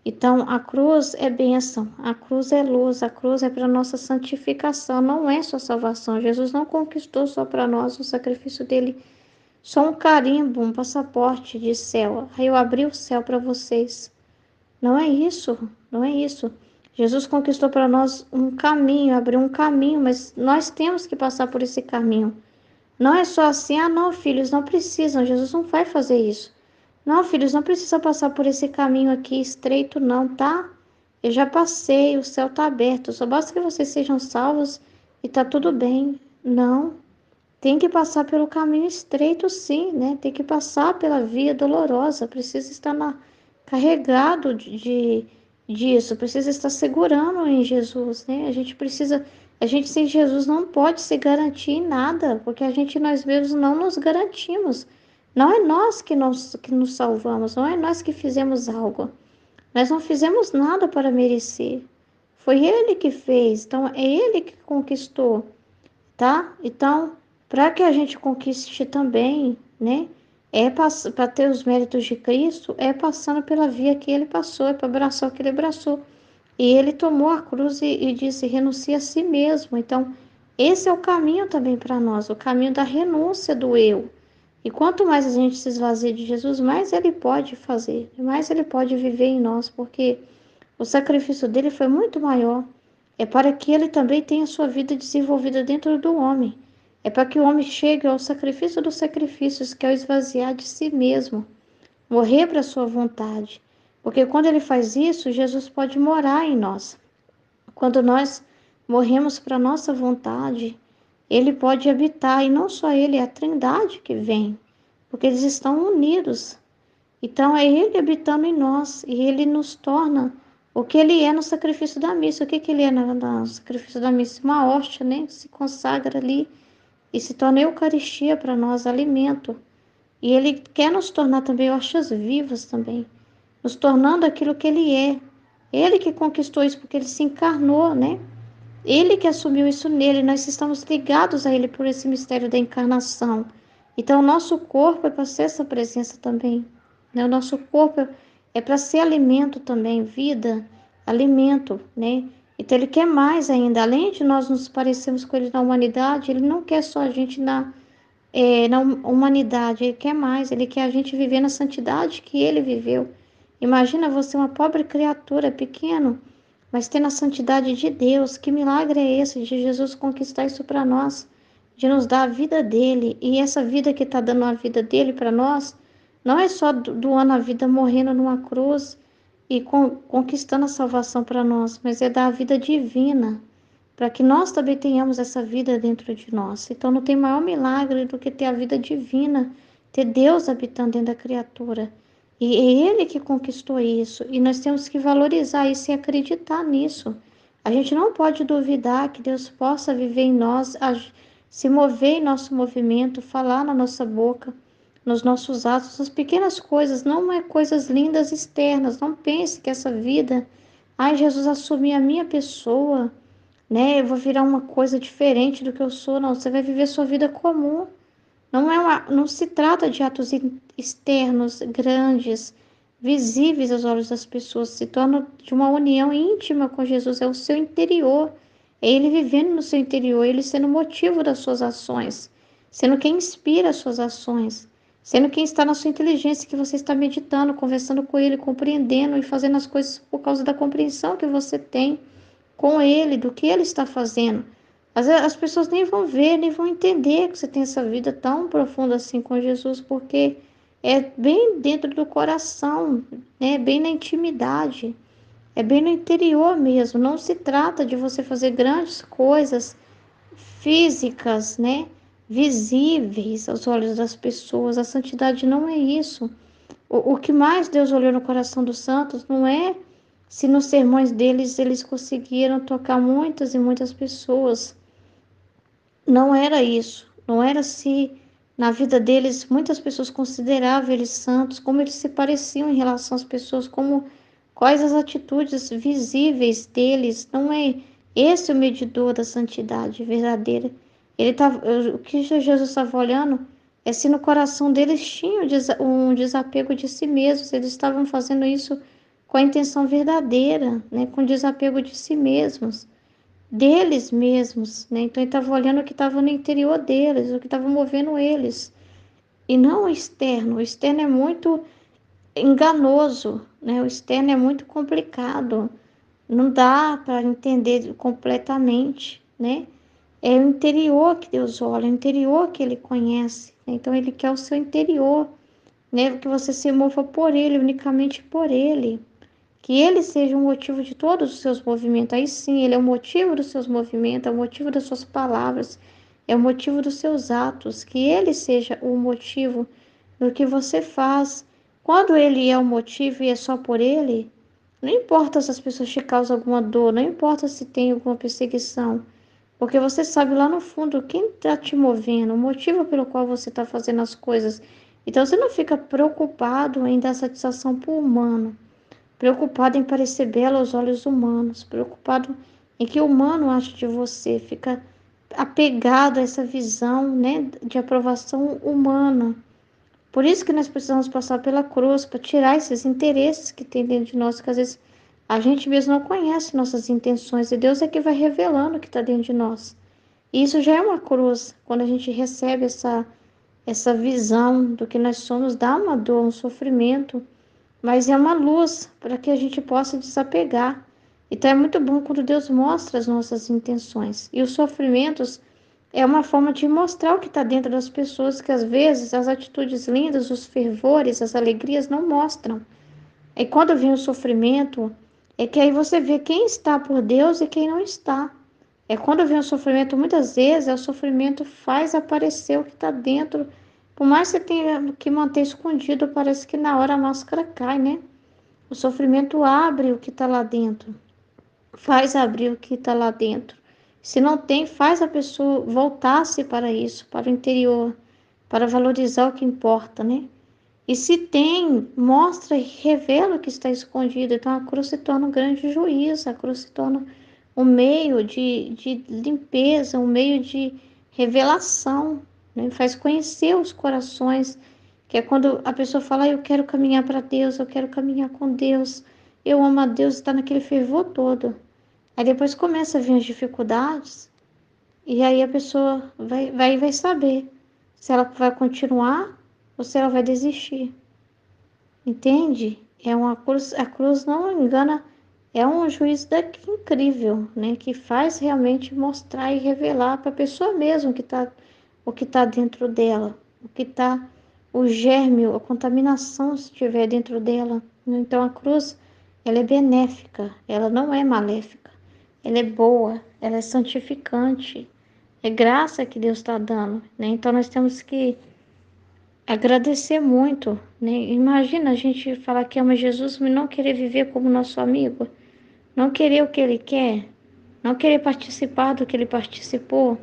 Speaker 2: Então, a cruz é bênção, a cruz é luz, a cruz é para nossa santificação, não é só salvação. Jesus não conquistou só para nós o sacrifício dele, só um carimbo, um passaporte de céu. Aí eu abri o céu para vocês. Não é isso, não é isso. Jesus conquistou para nós um caminho, abriu um caminho, mas nós temos que passar por esse caminho. Não é só assim, ah, não, filhos, não precisam. Jesus não vai fazer isso. Não, filhos, não precisa passar por esse caminho aqui estreito, não, tá? Eu já passei, o céu está aberto. Só basta que vocês sejam salvos e tá tudo bem. Não, tem que passar pelo caminho estreito, sim, né? Tem que passar pela via dolorosa. Precisa estar carregado disso, precisa estar segurando em Jesus, né? A gente sem Jesus não pode se garantir em nada, porque nós mesmos não nos garantimos. Não é nós que nos salvamos, não é nós que fizemos algo. Nós não fizemos nada para merecer. Foi Ele que fez, então é Ele que conquistou, tá? Então, para que a gente conquiste também, né? Para ter os méritos de Cristo, é passando pela via que Ele passou, é para abraçar o que Ele abraçou. E Ele tomou a cruz e disse: renuncia a si mesmo. Então, esse é o caminho também para nós, o caminho da renúncia do eu. E quanto mais a gente se esvazia de Jesus, mais Ele pode fazer, mais Ele pode viver em nós, porque o sacrifício dele foi muito maior. É para que ele também tenha sua vida desenvolvida dentro do homem. É para que o homem chegue ao sacrifício dos sacrifícios, que é o esvaziar de si mesmo, morrer para a sua vontade. Porque quando ele faz isso, Jesus pode morar em nós. Quando nós morremos para a nossa vontade, ele pode habitar, e não só ele, é a Trindade que vem, porque eles estão unidos. Então, é Ele habitando em nós e Ele nos torna o que Ele é no sacrifício da missa. O que, que Ele é no sacrifício da missa? Uma hóstia, né? Se consagra ali e se torna Eucaristia para nós, alimento. E Ele quer nos tornar também hóstias vivas também, nos tornando aquilo que Ele é. Ele que conquistou isso porque Ele se encarnou, né? Ele que assumiu isso nele, nós estamos ligados a Ele por esse mistério da encarnação. Então, o nosso corpo é para ser essa presença também, né? O nosso corpo é para ser alimento também, vida, alimento, né? Então, Ele quer mais ainda. Além de nós nos parecermos com Ele na humanidade, Ele não quer só a gente na humanidade, Ele quer mais. Ele quer a gente viver na santidade que Ele viveu. Imagina você, uma pobre criatura, pequeno, mas tendo a santidade de Deus. Que milagre é esse de Jesus conquistar isso para nós, de nos dar a vida dele? E essa vida que está dando a vida dele para nós, não é só doando a vida, morrendo numa cruz e conquistando a salvação para nós, mas é dar a vida divina, para que nós também tenhamos essa vida dentro de nós. Então não tem maior milagre do que ter a vida divina, ter Deus habitando dentro da criatura. E é Ele que conquistou isso. E nós temos que valorizar isso e acreditar nisso. A gente não pode duvidar que Deus possa viver em nós, se mover em nosso movimento, falar na nossa boca, nos nossos atos, as pequenas coisas, não é coisas lindas externas. Não pense que essa vida, ai, Jesus assumiu a minha pessoa, né? Eu vou virar uma coisa diferente do que eu sou. Não, você vai viver sua vida comum. Não se trata de atos externos, grandes, visíveis aos olhos das pessoas. Se torna de uma união íntima com Jesus. É o seu interior. É Ele vivendo no seu interior. Ele sendo o motivo das suas ações. Sendo quem inspira as suas ações. Sendo quem está na sua inteligência, que você está meditando, conversando com Ele, compreendendo e fazendo as coisas por causa da compreensão que você tem com Ele, do que Ele está fazendo. Às vezes as pessoas nem vão ver, nem vão entender que você tem essa vida tão profunda assim com Jesus, porque é bem dentro do coração, né? Bem na intimidade, é bem no interior mesmo. Não se trata de você fazer grandes coisas físicas, né? Visíveis aos olhos das pessoas. A santidade não é isso. O que mais Deus olhou no coração dos santos não é se nos sermões deles eles conseguiram tocar muitas e muitas pessoas. Não era isso. Não era se na vida deles muitas pessoas consideravam eles santos, como eles se pareciam em relação às pessoas, como quais as atitudes visíveis deles. Não é esse o medidor da santidade verdadeira. O que Jesus estava olhando é se no coração deles tinha um desapego de si mesmos. Eles estavam fazendo isso com a intenção verdadeira, né? Com desapego de si mesmos, deles mesmos, né? Então ele estava olhando o que estava no interior deles, o que estava movendo eles, e não o externo. O externo é muito enganoso, né? O externo é muito complicado, não dá para entender completamente, né? É o interior que Deus olha, é o interior que Ele conhece, né? Então Ele quer o seu interior, né? Que você se mova por Ele, unicamente por Ele. Que Ele seja o motivo de todos os seus movimentos. Aí sim, Ele é o motivo dos seus movimentos, é o motivo das suas palavras, é o motivo dos seus atos. Que Ele seja o motivo do que você faz. Quando Ele é o motivo e é só por Ele, Não importa se as pessoas te causam alguma dor, não importa se tem alguma perseguição, porque você sabe lá no fundo quem está te movendo, o motivo pelo qual você está fazendo as coisas. Então você não fica preocupado em dar satisfação para o humano, preocupado em parecer belo aos olhos humanos, preocupado em que o humano acha de você, fica apegado a essa visão, né, de aprovação humana. Por isso que nós precisamos passar pela cruz, para tirar esses interesses que tem dentro de nós, que às vezes a gente mesmo não conhece nossas intenções, e Deus é que vai revelando o que está dentro de nós. E isso já é uma cruz, quando a gente recebe essa visão do que nós somos, dá uma dor, um sofrimento, mas é uma luz para que a gente possa desapegar. Então é muito bom quando Deus mostra as nossas intenções. E os sofrimentos é uma forma de mostrar o que está dentro das pessoas, que às vezes as atitudes lindas, os fervores, as alegrias não mostram. E quando vem o sofrimento, é que aí você vê quem está por Deus e quem não está. É quando vem o sofrimento, muitas vezes, o sofrimento faz aparecer o que está dentro. Por mais que você tenha que manter escondido, parece que na hora a máscara cai, né? O sofrimento abre o que está lá dentro, faz abrir o que está lá dentro. Se não tem, faz a pessoa voltar-se para isso, para o interior, para valorizar o que importa, né? E se tem, mostra e revela o que está escondido. Então a cruz se torna um grande juiz, a cruz se torna um meio de limpeza, um meio de revelação, né? Faz conhecer os corações, que é quando a pessoa fala, eu quero caminhar para Deus, eu quero caminhar com Deus, eu amo a Deus, está naquele fervor todo. Aí depois começa a vir as dificuldades, e aí a pessoa vai saber se ela vai continuar ou se ela vai desistir. Entende? É uma cruz, a cruz não engana, é um juiz daqui incrível, né? Que faz realmente mostrar e revelar para a pessoa mesmo o que tá dentro dela, o que tá, o germe, a contaminação se estiver dentro dela. Então a cruz, ela é benéfica, ela não é maléfica, ela é boa, ela é santificante, é graça que Deus está dando, né? Então nós temos que agradecer muito, né? Imagina a gente falar que ama Jesus, mas não querer viver como nosso amigo, não querer o que ele quer, não querer participar do que ele participou.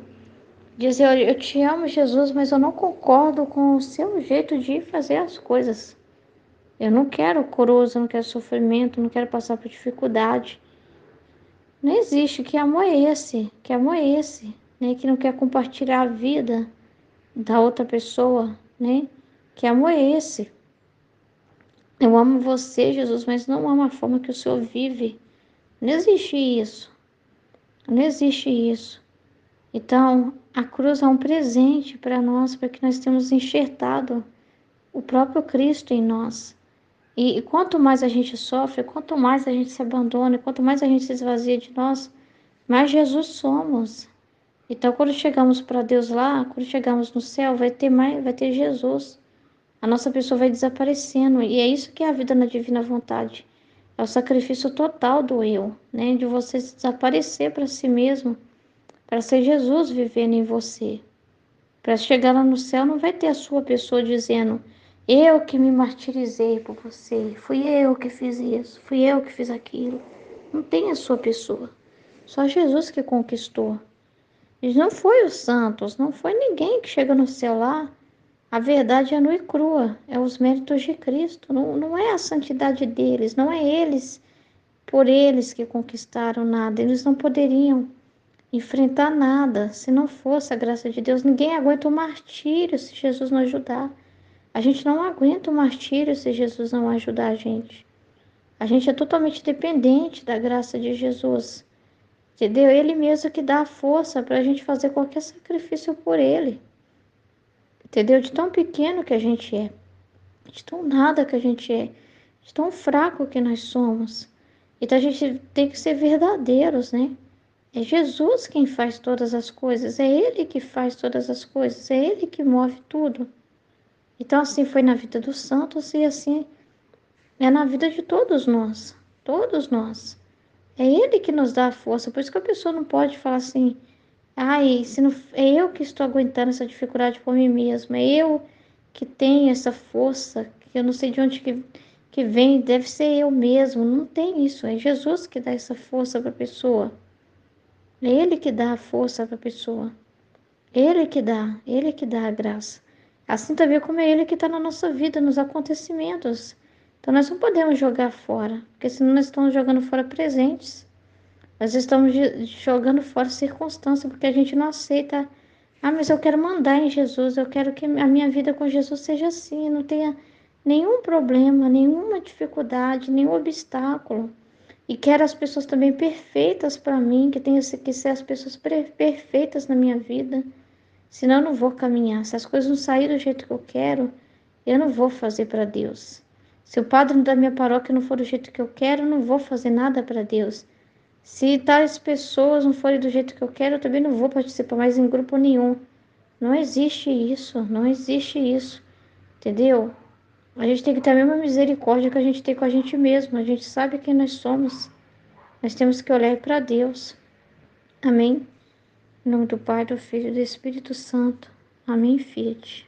Speaker 2: Dizer, olha, eu te amo, Jesus, mas eu não concordo com o seu jeito de fazer as coisas. Eu não quero coroas, eu não quero sofrimento, não quero passar por dificuldade. Não existe. Que amor é esse? Que amor é esse? Né? Que não quer compartilhar a vida da outra pessoa, né? Que amor é esse? Eu amo você, Jesus, mas não amo a forma que o Senhor vive. Não existe isso. Não existe isso. Então, a cruz é um presente para nós, para que nós tenhamos enxertado o próprio Cristo em nós. E quanto mais a gente sofre, quanto mais a gente se abandona, quanto mais a gente se esvazia de nós, mais Jesus somos. Então, quando chegamos para Deus lá, quando chegamos no céu, vai ter Jesus. A nossa pessoa vai desaparecendo. E é isso que é a vida na divina vontade. É o sacrifício total do eu, né? De você desaparecer para si mesmo, para ser Jesus vivendo em você. Para chegar lá no céu, não vai ter a sua pessoa dizendo: eu que me martirizei por você, fui eu que fiz isso, fui eu que fiz aquilo. Não tem a sua pessoa. Só Jesus que conquistou. E não foi os santos, não foi ninguém que chega no céu lá. A verdade é nua e crua, é os méritos de Cristo, não é a santidade deles, não é eles, por eles que conquistaram nada. Eles não poderiam enfrentar nada se não fosse a graça de Deus. Ninguém aguenta o martírio se Jesus não ajudar. A gente não aguenta o martírio se Jesus não ajudar a gente. A gente é totalmente dependente da graça de Jesus. Entendeu? Ele mesmo que dá a força para a gente fazer qualquer sacrifício por ele. Entendeu? De tão pequeno que a gente é, de tão nada que a gente é, de tão fraco que nós somos. Então a gente tem que ser verdadeiros, né? É Jesus quem faz todas as coisas, é Ele que faz todas as coisas, é Ele que move tudo. Então assim foi na vida dos santos e assim é na vida de todos nós, todos nós. É Ele que nos dá a força, por isso que a pessoa não pode falar assim, ai, se não, é eu que estou aguentando essa dificuldade por mim mesma, é eu que tenho essa força, que eu não sei de onde que vem, deve ser eu mesmo. Não tem isso. É Jesus que dá essa força para a pessoa. É Ele que dá a força para a pessoa. Ele que dá a graça. Assim também como é Ele que está na nossa vida, nos acontecimentos. Então nós não podemos jogar fora, porque senão nós estamos jogando fora presentes. Nós estamos jogando fora circunstâncias, porque a gente não aceita. Ah, mas eu quero mandar em Jesus, eu quero que a minha vida com Jesus seja assim, não tenha nenhum problema, nenhuma dificuldade, nenhum obstáculo. E quero as pessoas também perfeitas para mim, que tenha que ser as pessoas perfeitas na minha vida. Senão eu não vou caminhar. Se as coisas não saírem do jeito que eu não vou fazer para Deus. Se o padre da minha paróquia não for do jeito que eu quero, eu não vou fazer nada para Deus. Se tais pessoas não forem do jeito que eu quero, eu também não vou participar mais em grupo nenhum. Não existe isso, não existe isso, entendeu? A gente tem que ter a mesma misericórdia que a gente tem com a gente mesmo. A gente sabe quem nós somos. Nós temos que olhar para Deus. Amém? Em nome do Pai, do Filho e do Espírito Santo. Amém, Fiat.